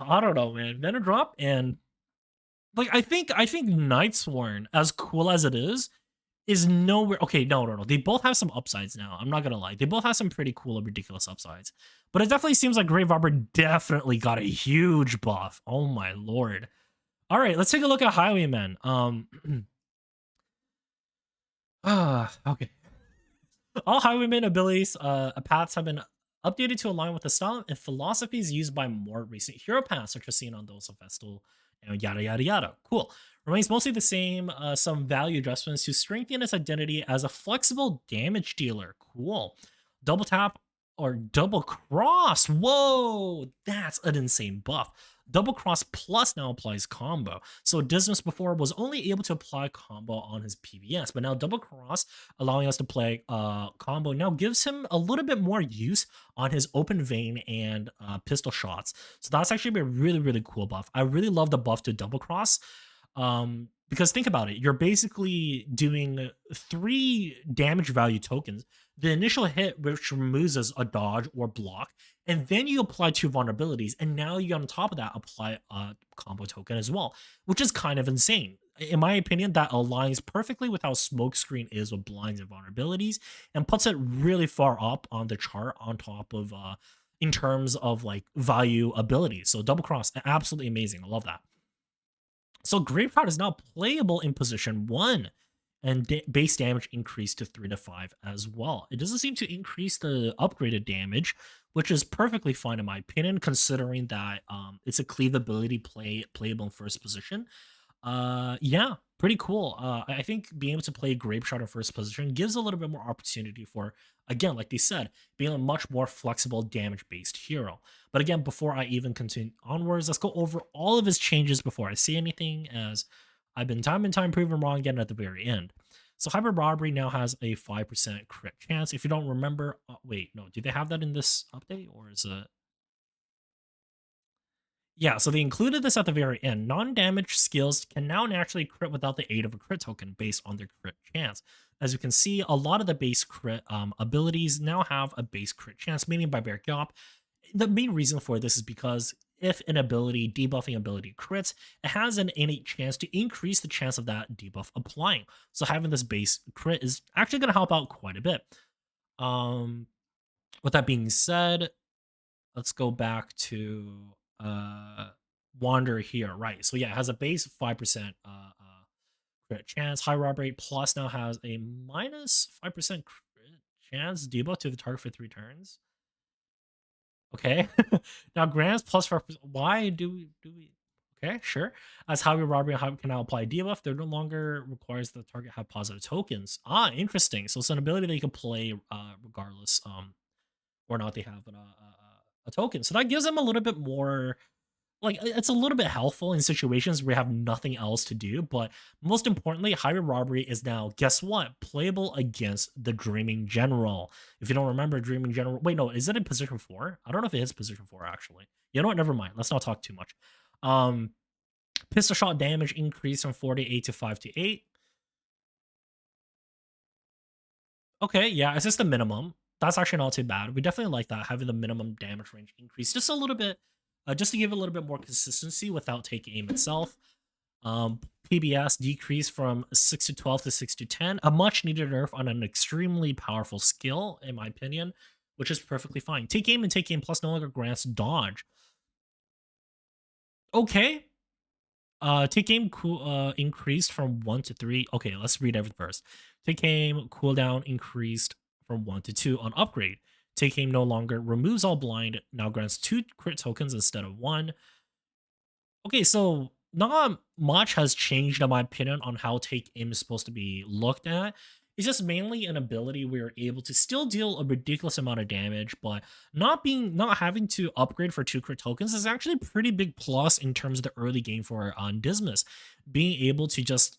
I don't know, man. Venom Drop and like I think Nightsworn, as cool as it is nowhere. Okay, no. They both have some upsides now. I'm not gonna lie. They both have some pretty cool and ridiculous upsides. But it definitely seems like Grave Arbor definitely got a huge buff. Oh my lord. All right, let's take a look at Highwaymen. Okay. All Highwaymen abilities, paths have been updated to align with the style and philosophies used by more recent hero paths, such as seen on those of Vestal, yada yada yada. Cool. Remains mostly the same, some value adjustments to strengthen its identity as a flexible damage dealer. Cool. Double tap or double cross. Whoa, that's an insane buff. Double Cross Plus now applies combo. So Dismas before was only able to apply combo on his PBS, but now Double Cross, allowing us to play combo, now gives him a little bit more use on his open vein and pistol shots. So that's actually a really, really cool buff. I really love the buff to Double Cross. Because think about it, you're basically doing 3 damage value tokens. The initial hit, which removes as a dodge or block, and then you apply 2 vulnerabilities, and now you on top of that apply a combo token as well, which is kind of insane. In my opinion, that aligns perfectly with how Smokescreen is with blinds and vulnerabilities, and puts it really far up on the chart on top of in terms of like value abilities. So Double Cross, absolutely amazing. I love that. So Gravecrowd is now playable in position 1, and base damage increased to 3 to 5 as well. It doesn't seem to increase the upgraded damage, which is perfectly fine in my opinion, considering that it's a cleave ability playable in first position. Yeah, pretty cool. I think being able to play Grape Shot in first position gives a little bit more opportunity for, again, like they said, being a much more flexible damage-based hero. But again, before I even continue onwards, let's go over all of his changes before I say anything, as I've been time and time proven wrong again at the very end. So Hybrid Robbery now has a 5% crit chance. If you don't remember, wait, no, do they have that in this update, or is it? Yeah, so they included this at the very end. Non-damage skills can now naturally crit without the aid of a crit token based on their crit chance. As you can see, a lot of the base crit abilities now have a base crit chance, meaning by Bear Gop, the main reason for this is because if an ability, debuffing ability crits, it has an innate chance to increase the chance of that debuff applying. So having this base crit is actually going to help out quite a bit. Um, with that being said, let's go back to Wander here, right? So yeah, it has a base 5% crit chance. High rob rate plus now has a minus 5% crit chance debuff to the target for 3 turns. Okay. Now grants plus 5%. Why do we? Okay, sure. As Highway Robbery can now apply debuff, there no longer requires the target have positive tokens. Ah, interesting. So it's an ability that you can play regardless or not they have a token. So that gives them a little bit more like it's a little bit helpful in situations where you have nothing else to do. But most importantly, Highway Robbery is now, guess what? Playable against the Dreaming General. If you don't remember, Dreaming General. Wait, no, is it in position 4? I don't know if it is position 4 actually. You know what? Never mind. Let's not talk too much. Pistol shot damage increased from 4 to 8 to 5 to 8. Okay, yeah, it's just the minimum. That's actually not too bad. We definitely like that, having the minimum damage range increase just a little bit, just to give a little bit more consistency without taking aim itself. Um, PBS decreased from 6 to 12 to 6 to 10, a much needed nerf on an extremely powerful skill, in my opinion, which is perfectly fine. Take aim and take aim plus no longer grants dodge. Okay, take aim increased from 1 to 3. Okay, let's read everything first. Take aim cooldown increased from 1 to 2 on upgrade. Take aim no longer removes all blind, now grants 2 crit tokens instead of 1. Okay, so not much has changed in my opinion on how take aim is supposed to be looked at. It's just mainly an ability where you're able to still deal a ridiculous amount of damage, but not having to upgrade for 2 crit tokens is actually a pretty big plus in terms of the early game for on Dismas. Being able to just,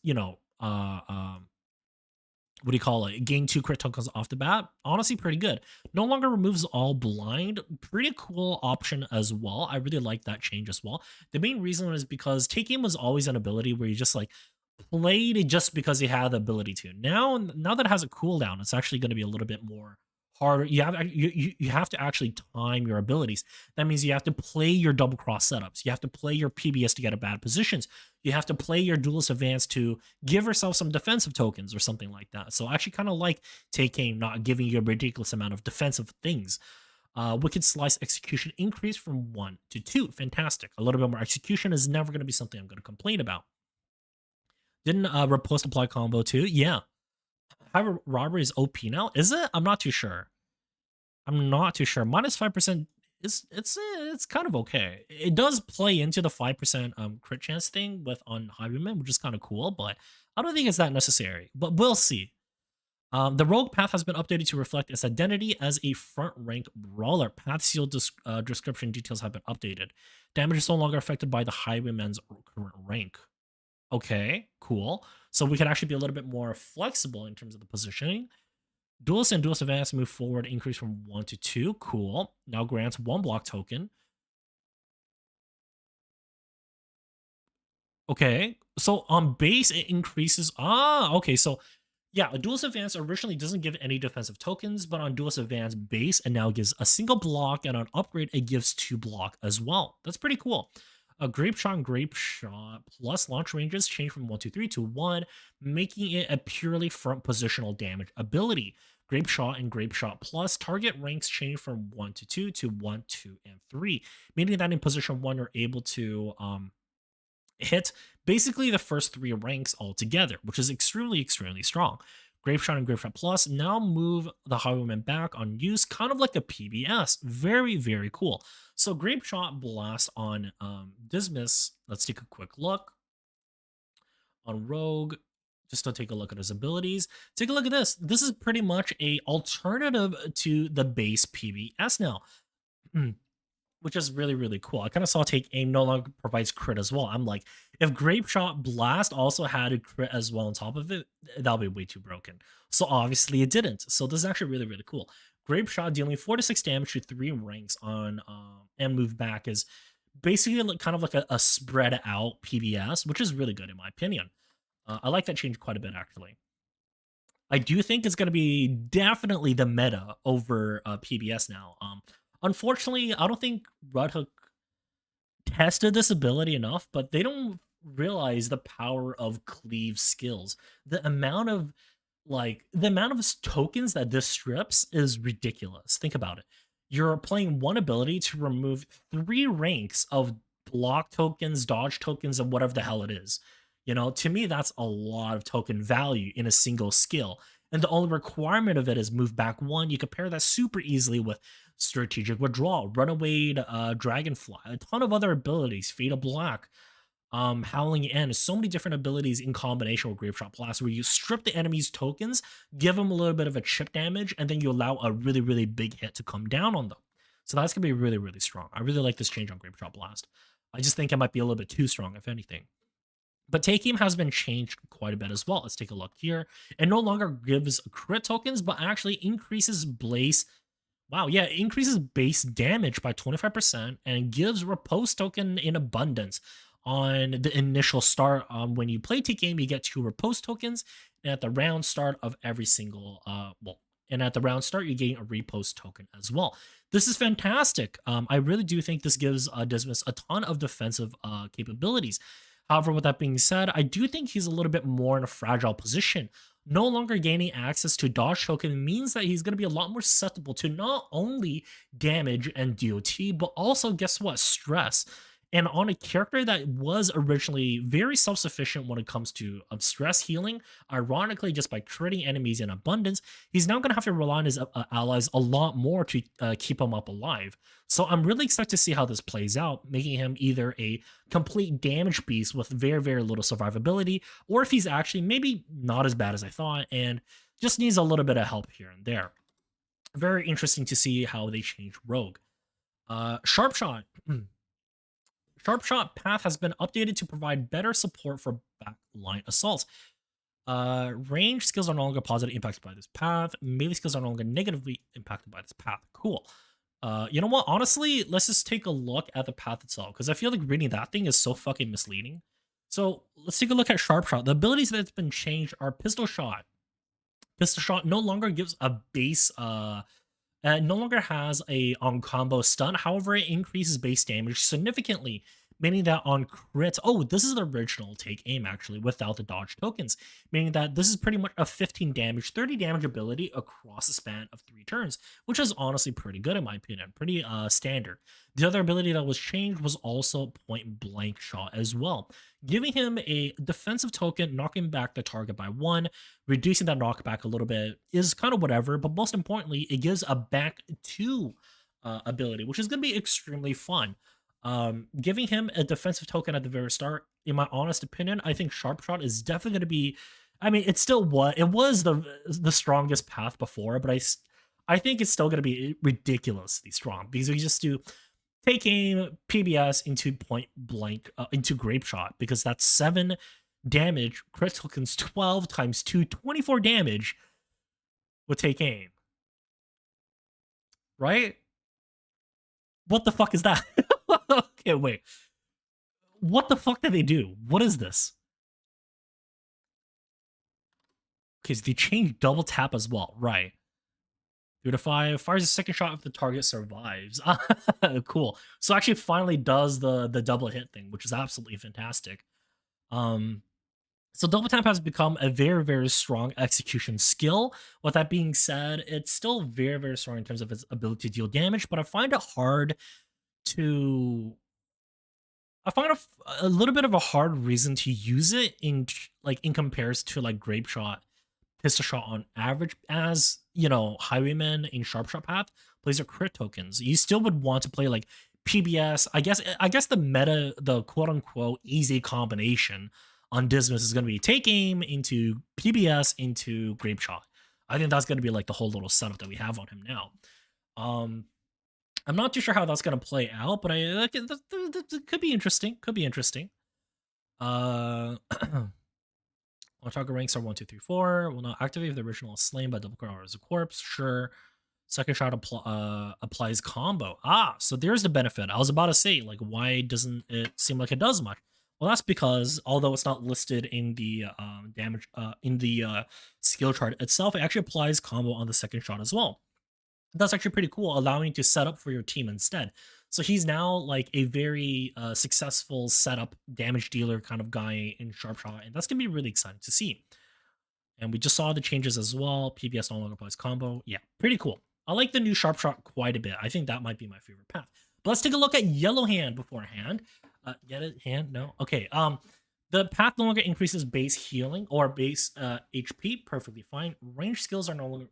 what do you call it? Gain 2 crit tokens off the bat. Honestly, pretty good. No longer removes all blind. Pretty cool option as well. I really like that change as well. The main reason is because take aim was always an ability where you just like played it just because you had the ability to. Now that it has a cooldown, it's actually going to be a little bit more harder. You have to actually time your abilities. That means you have to play your double cross setups. You have to play your PBS to get a bad positions. You have to play your duelist advance to give yourself some defensive tokens or something like that. So I actually kind of like take aim not giving you a ridiculous amount of defensive things. Wicked Slice execution increased from 1 to 2. Fantastic. A little bit more execution is never going to be something I'm going to complain about. Didn't Riposte apply combo too? Yeah. High robbery is OP now. Is it? I'm not too sure. I'm not too sure. Minus 5% is it's kind of okay. It does play into the 5% crit chance thing with on Highwayman, which is kind of cool, but I don't think it's that necessary. But we'll see. The rogue path has been updated to reflect its identity as a front rank brawler. Path seal description details have been updated. Damage is no longer affected by the Highwayman's current rank. Okay, cool. So we can actually be a little bit more flexible in terms of the positioning. Duelist and Duelist Advance move forward, increase from 1 to 2. Cool. Now grants 1 block token. Okay. So on base, it increases. Ah, okay. So yeah, a Duelist Advance originally doesn't give any defensive tokens, but on Duelist Advance base, it now gives a single block, and on upgrade, it gives 2 block as well. That's pretty cool. A Grape Shot and Grape Shot plus launch ranges change from 1 to 3 to 1, making it a purely front positional damage ability. Grape Shot and Grape Shot plus target ranks change from 1 to 1, 2, and 3, meaning that in position 1, you're able to hit basically the first 3 ranks altogether, which is extremely, extremely strong. Grape Shot and Grape Shot Plus now move the Highwayman back on use, kind of like a PBS. Very, very cool. So Grape Shot Blast on Dismas. Let's take a quick look. On Rogue, just to take a look at his abilities. Take a look at this. This is pretty much a alternative to the base PBS now. Which is really, really cool. I kind of saw take aim no longer provides crit as well. I'm like, if Grape Shot Blast also had a crit as well on top of it, that'll be way too broken. So obviously it didn't. So this is actually really, really cool. Grape Shot dealing 4 to 6 damage to 3 ranks on and move back is basically like, kind of like a spread out PBS, which is really good in my opinion. I like that change quite a bit actually. I do think it's going to be definitely the meta over PBS now. Unfortunately, I don't think Red Hook tested this ability enough, but they don't realize the power of Cleave skills. The amount of tokens that this strips is ridiculous. Think about it. You're playing one ability to remove 3 ranks of block tokens, dodge tokens, and whatever the hell it is. You know, to me, that's a lot of token value in a single skill. And the only requirement of it is move back 1. You compare that super easily with strategic withdrawal, runaway, dragonfly, a ton of other abilities, fatal black, howling end, so many different abilities in combination with grave shot blast, where you strip the enemy's tokens, give them a little bit of a chip damage, and then you allow a really really big hit to come down on them. So that's gonna be really really strong. I really like this change on grave shot blast. I just think it might be a little bit too strong, if anything. But take aim has been changed quite a bit as well. Let's take a look here. It no longer gives crit tokens, but actually increases blaze. Wow, yeah, it increases base damage by 25% and gives repose token in abundance on the initial start. When you play T game, you get 2 repose tokens, and at the round start of every single and at the round start, you gain a repose token as well. This is fantastic. I really do think this gives Dismas a ton of defensive capabilities. However, with that being said, I do think he's a little bit more in a fragile position. No longer gaining access to dodge token means that he's going to be a lot more susceptible to not only damage and DOT, but also, guess what, stress. And on a character that was originally very self-sufficient when it comes to stress healing, ironically, just by critting enemies in abundance, he's now going to have to rely on his allies a lot more to keep him up alive. So I'm really excited to see how this plays out, making him either a complete damage beast with very, very little survivability, or if he's actually maybe not as bad as I thought and just needs a little bit of help here and there. Very interesting to see how they change Rogue. Sharpshot. Sharpshot path has been updated to provide better support for backline assaults. Range skills are no longer positively impacted by this path. Melee skills are no longer negatively impacted by this path. Cool. You know what? Honestly, let's just take a look at the path itself, because I feel like reading that thing is so fucking misleading. So let's take a look at Sharpshot. The abilities that's been changed are Pistol Shot. Pistol Shot no longer gives a base it no longer has a on combo stun. However, it increases base damage significantly, meaning that on crit, oh, this is the original take aim actually without the dodge tokens, meaning that this is pretty much a 15 damage, 30 damage ability across a span of 3 turns, which is honestly pretty good in my opinion, pretty standard. The other ability that was changed was also point blank shot as well, giving him a defensive token, knocking back the target by 1, reducing that knockback a little bit is kind of whatever, but most importantly, it gives a back 2 ability, which is going to be extremely fun. Giving him a defensive token at the very start, in my honest opinion, I think Sharpshot is definitely going to be. I mean, it's still what it was the strongest path before, but I think it's still going to be ridiculously strong because we just do take aim PBS into point blank into grape shot, because that's 7 damage, crit tokens 12 times 2, 24 damage with take aim. Right? What the fuck is that? Okay, wait. What the fuck did they do? What is this? Okay, so they changed double tap as well. Right. 3 to 5 fires a second shot if the target survives. Cool. So actually finally does the double hit thing, which is absolutely fantastic. So double tap has become a very, very strong execution skill. With that being said, it's still very, very strong in terms of its ability to deal damage, but I find it hard to. I find a little bit of a hard reason to use it in comparison to like grape shot, pistol shot on average, as you know, highwayman in sharpshot path plays a crit tokens. You still would want to play like PBS. I guess the meta, the quote unquote easy combination on Dismas is going to be take aim into PBS into grape shot. I think that's going to be like the whole little setup that we have on him now. I'm not too sure how that's going to play out, but that could be interesting. Could be interesting. On target ranks are 1, 2, 3, 4. Will not activate if the original is slain by double or as a corpse. Sure. Second shot applies combo. So there's the benefit. I was about to say, like, why doesn't it seem like it does much? Well, that's because although it's not listed in the damage in the skill chart itself, it actually applies combo on the second shot as well. That's actually pretty cool, allowing you to set up for your team instead. So he's now like a very successful setup damage dealer kind of guy in Sharpshot, and that's gonna be really exciting to see. And we just saw the changes as well. PBS no longer plays combo. Yeah, pretty cool. I like the new Sharpshot quite a bit. I think that might be my favorite path. But let's take a look at Yellow Hand beforehand. Get it? Hand? No? Okay. The path no longer increases base healing or base HP. Perfectly fine. Range skills are no longer...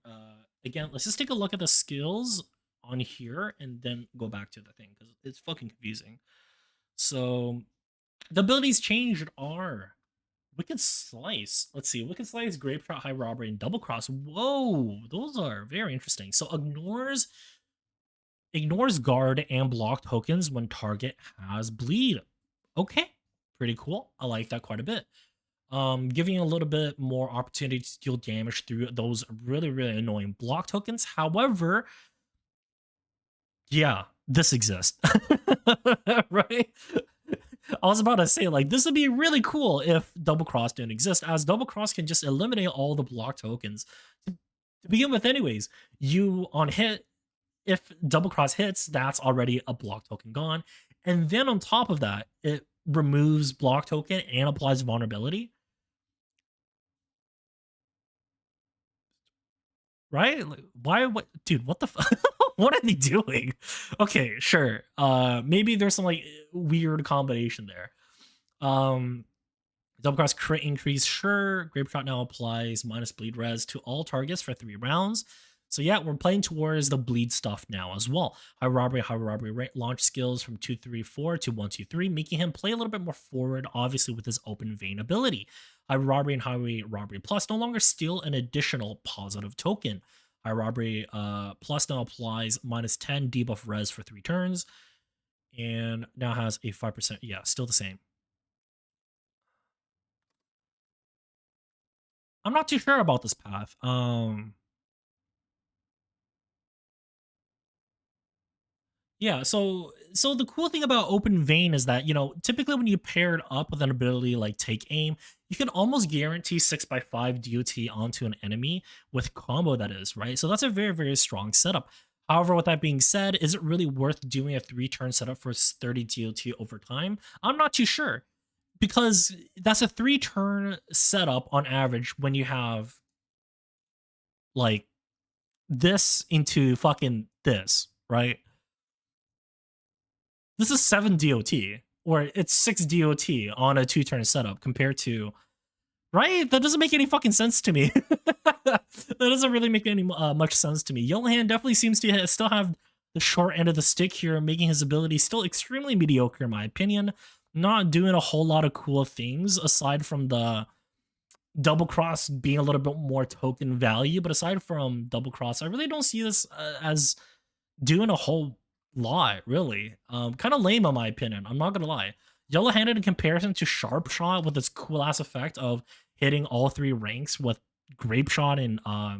again, let's just take a look at the skills on here and then go back to the thing because it's fucking confusing. So the abilities changed are Wicked Slice. Let's see. Wicked Slice, Grape Shot, High Robbery, and Double Cross. Whoa, those are very interesting. So ignores guard and block tokens when target has bleed. Okay, pretty cool. I like that quite a bit. Giving a little bit more opportunity to deal damage through those really, really annoying block tokens. However, yeah, this exists. Right? I was about to say, like, this would be really cool if Double Cross didn't exist, as Double Cross can just eliminate all the block tokens. To begin with, anyways, you on hit, if Double Cross hits, that's already a block token gone. And then on top of that, it removes block token and applies vulnerability. Right? Like, why? What, dude? What the? What are they doing? Okay, sure. Maybe there's some like weird combination there. Double cross crit increase, sure. Grape shot now applies minus bleed res to all targets for 3 rounds. So yeah, we're playing towards the bleed stuff now as well. High robbery, launch skills from 2-3-4 to 1-2-3, making him play a little bit more forward, obviously with his open vein ability. High robbery and high robbery plus no longer steal an additional positive token. High robbery plus now applies minus 10 debuff res for 3 turns, and now has a 5%. Yeah, still the same. I'm not too sure about this path. Yeah, so the cool thing about open vein is that, you know, typically when you pair it up with an ability like take aim, you can almost guarantee 6x5 DOT onto an enemy with combo, that is, right? So that's a very, very strong setup. However, with that being said, is it really worth doing a 3-turn setup for 30 DOT over time? I'm not too sure, because that's a 3-turn setup on average when you have like this into fucking this, right? This is 7 DOT, or it's 6 DOT on a 2-turn setup compared to, right? That doesn't make any fucking sense to me. That doesn't really make any much sense to me. Johan definitely seems to still have the short end of the stick here, making his ability still extremely mediocre in my opinion. Not doing a whole lot of cool things aside from the double cross being a little bit more token value, but aside from double cross, I really don't see this as doing a whole lot, really. Kind of lame in my opinion. I'm not gonna lie. Yellow handed in comparison to Sharp Shot with its cool ass effect of hitting all 3 ranks with Grape Shot and huh?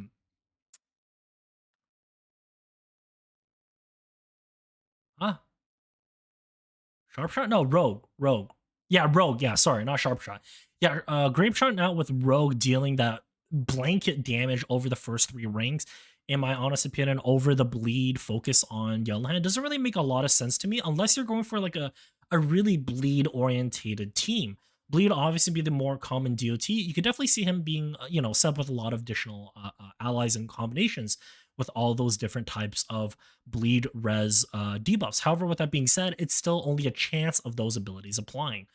Sharp Shot? No, Rogue. Rogue. Yeah, Rogue. Yeah, sorry, not Sharp Shot. Yeah, Grape Shot now with Rogue dealing that blanket damage over the first 3 ranks. In my honest opinion, over the bleed focus on Yellowhand doesn't really make a lot of sense to me unless you're going for like a really bleed orientated team. Bleed obviously be the more common DOT. You could definitely see him being, you know, set with a lot of additional allies and combinations with all those different types of bleed res debuffs. However, with that being said, it's still only a chance of those abilities applying.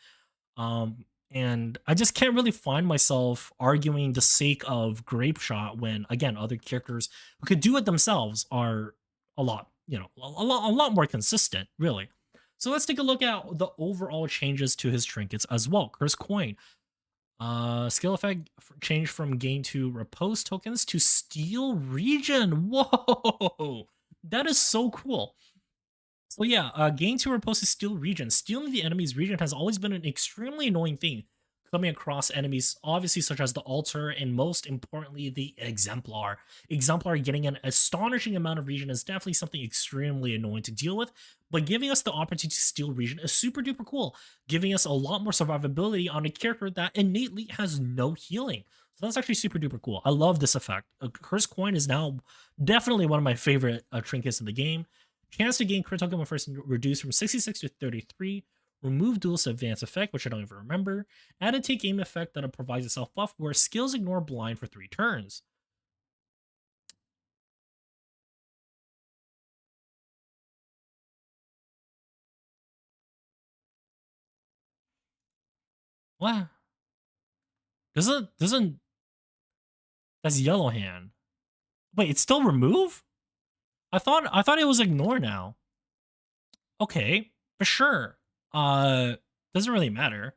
And I just can't really find myself arguing the sake of Grape Shot when, again, other characters who could do it themselves are a lot, you know, a lot more consistent, really. So let's take a look at the overall changes to his trinkets as well. Curse Coin. Skill effect change from gain to repose tokens to steal region. Whoa, that is so cool. So yeah, gain to repose to steal region. Stealing the enemy's region has always been an extremely annoying thing coming across enemies, obviously such as the altar and most importantly the exemplar. Exemplar getting an astonishing amount of region is definitely something extremely annoying to deal with, but giving us the opportunity to steal region is super duper cool, giving us a lot more survivability on a character that innately has no healing. So that's actually super duper cool. I love this effect. A Curse Coin is now definitely one of my favorite trinkets in the game. Chance to gain crit token when first reduced from 66 to 33. Remove duelist advance effect, which I don't even remember. Add a take aim effect that provides a self buff where skills ignore blind for 3 turns. What? Doesn't that's yellow hand. Wait, it's still remove? I thought it was ignore now. Okay, for sure. Doesn't really matter.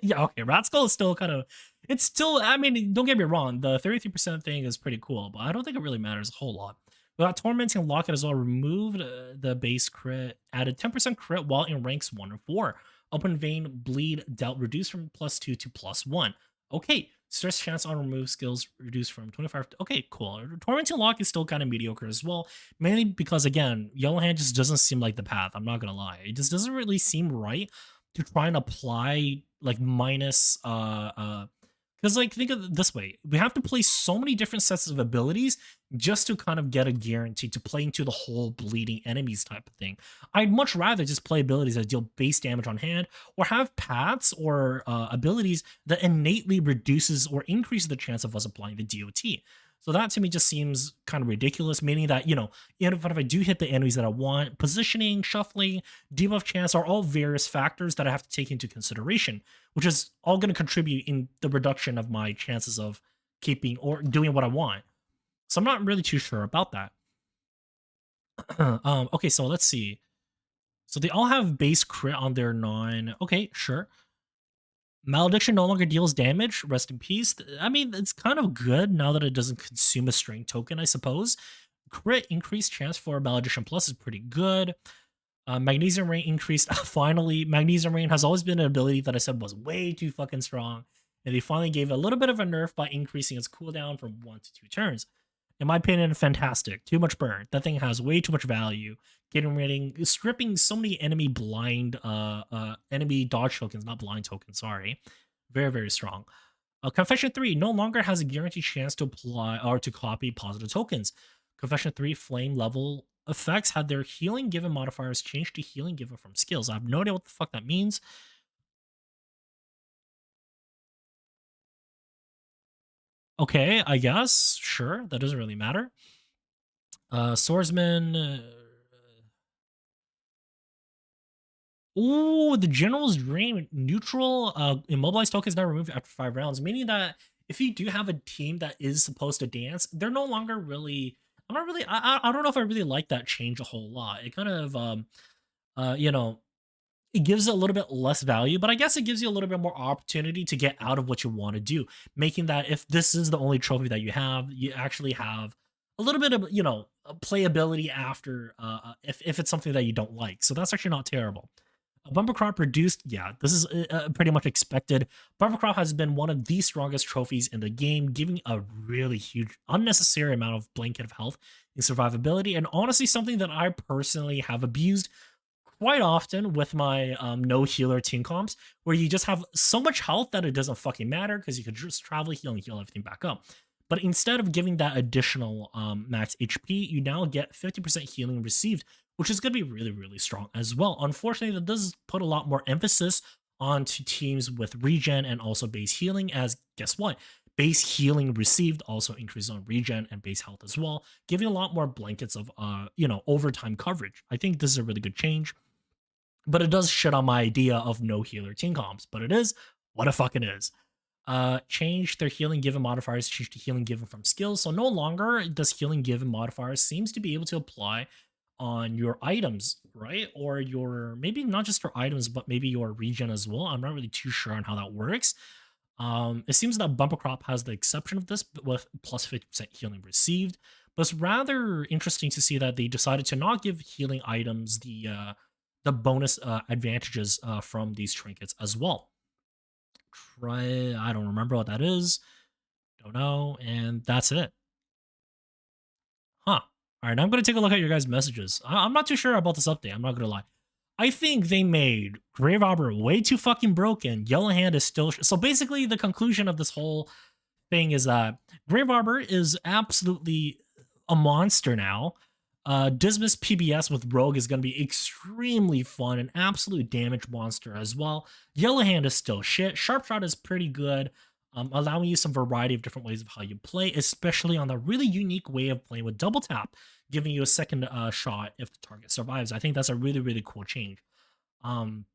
Yeah, okay. Rat Skull is still kind of. It's still. I mean, don't get me wrong. The 33% thing is pretty cool, but I don't think it really matters a whole lot. We got Tormenting Locket as well. Removed the base crit. Added 10% crit while in ranks 1 and 4. Open Vein Bleed dealt reduced from +2 to +1. Okay. Stress chance on remove skills reduced from 25 to. Okay, cool. Tormenting Lock is still kind of mediocre as well. Mainly because, again, Yellow Hand just doesn't seem like the path. I'm not going to lie. It just doesn't really seem right to try and apply like minus because like think of it this way, we have to play so many different sets of abilities just to kind of get a guarantee to play into the whole bleeding enemies type of thing. I'd much rather just play abilities that deal base damage on hand or have paths or abilities that innately reduces or increases the chance of us applying the dot. So that to me just seems kind of ridiculous, meaning that, even if I do hit the enemies that I want, positioning, shuffling, debuff chance are all various factors that I have to take into consideration, which is all going to contribute in the reduction of my chances of keeping or doing what I want. So I'm not really too sure about that. Okay, so let's see. So they all have base crit on their non. Okay, sure. Malediction no longer deals damage. Rest in peace. I mean, it's kind of good now that it doesn't consume a strength token, I suppose. Crit increased chance for Malediction Plus is pretty good. Magnesium Rain increased. Finally, Magnesium Rain has always been an ability that I said was way too fucking strong. And they finally gave a little bit of a nerf by increasing its cooldown from 1 to 2 turns. In my opinion, fantastic. Too much burn. That thing has way too much value. Stripping so many enemy blind, enemy dodge tokens, not blind tokens, sorry. Very, very strong. Confession 3 no longer has a guaranteed chance to apply or to copy positive tokens. Confession 3 flame level effects had their healing given modifiers changed to healing given from skills. I have no idea what the fuck that means. Okay, I guess. Sure, that doesn't really matter. Swordsman. Ooh, the General's Dream neutral immobilized tokens now removed after 5 rounds, meaning that if you do have a team that is supposed to dance, they're no longer really. I'm not really. I don't know if I really like that change a whole lot. It kind of you know it gives it a little bit less value, but I guess it gives you a little bit more opportunity to get out of what you want to do, making that if this is the only trophy that you actually have a little bit of playability after if it's something that you don't like. So that's actually not terrible. Bumper Crop reduced, yeah, this is pretty much expected. Bumper Crop has been one of the strongest trophies in the game, giving a really huge, unnecessary amount of blanket of health and survivability, and honestly, something that I personally have abused quite often with my no healer team comps, where you just have so much health that it doesn't fucking matter because you could just travel, heal, and heal everything back up. But instead of giving that additional max HP, you now get 50% healing received, which is going to be really, really strong as well. Unfortunately, that does put a lot more emphasis onto teams with regen and also base healing, as guess what? Base healing received also increases on regen and base health as well, giving a lot more blankets of overtime coverage. I think this is a really good change, but it does shit on my idea of no healer team comps. But it is what a fucking is. Change their healing given modifiers change to healing given from skills. So no longer does healing given modifiers seems to be able to apply on your items, right? Or your maybe not just your items, but maybe your regen as well. I'm not really too sure on how that works. It seems that Bumper Crop has the exception of this, but with plus 50% healing received. But it's rather interesting to see that they decided to not give healing items the bonus advantages from these trinkets as well. I don't remember what that is. Don't know, and that's it. Huh. All right, now I'm going to take a look at your guys' messages. I'm not too sure about this update. I'm not going to lie. I think they made Grave Robber way too fucking broken. Yellow Hand is still so basically the conclusion of this whole thing is that Grave Arbor is absolutely a monster now. Dismas PBS with Rogue is going to be extremely fun, an absolute damage monster as well. Yellow Hand is still shit. Sharpshot is pretty good, allowing you some variety of different ways of how you play, especially on the really unique way of playing with double tap, giving you a second shot if the target survives. I think that's a really, really cool change. Um,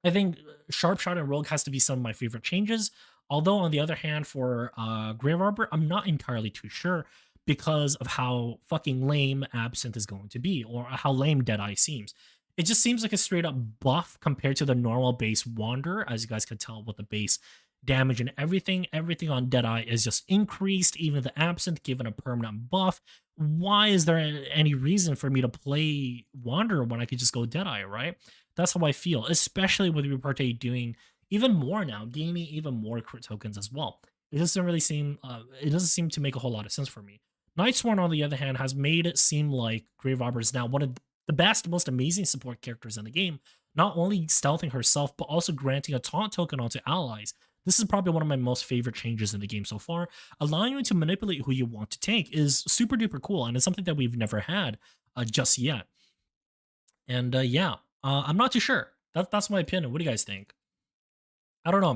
I think Sharpshot and Rogue has to be some of my favorite changes. Although, on the other hand, for Grave Arbor, I'm not entirely too sure because of how fucking lame Absinthe is going to be, or how lame Deadeye seems. It just seems like a straight up buff compared to the normal base Wanderer, as you guys can tell with the base damage and everything. Everything on Deadeye is just increased, even the Absinthe given a permanent buff. Why is there any reason for me to play Wanderer when I could just go Deadeye, right? That's how I feel, especially with Repartee doing even more now, gaining even more crit tokens as well. It doesn't really seem it doesn't seem to make a whole lot of sense for me. Nightsworn, on the other hand, has made it seem like Grave Robber is now one of the best, most amazing support characters in the game, not only stealthing herself, but also granting a taunt token onto allies. This is probably one of my most favorite changes in the game so far. Allowing you to manipulate who you want to tank is super duper cool, and it's something that we've never had just yet. And yeah, I'm not too sure. That's my opinion. What do you guys think? I don't know.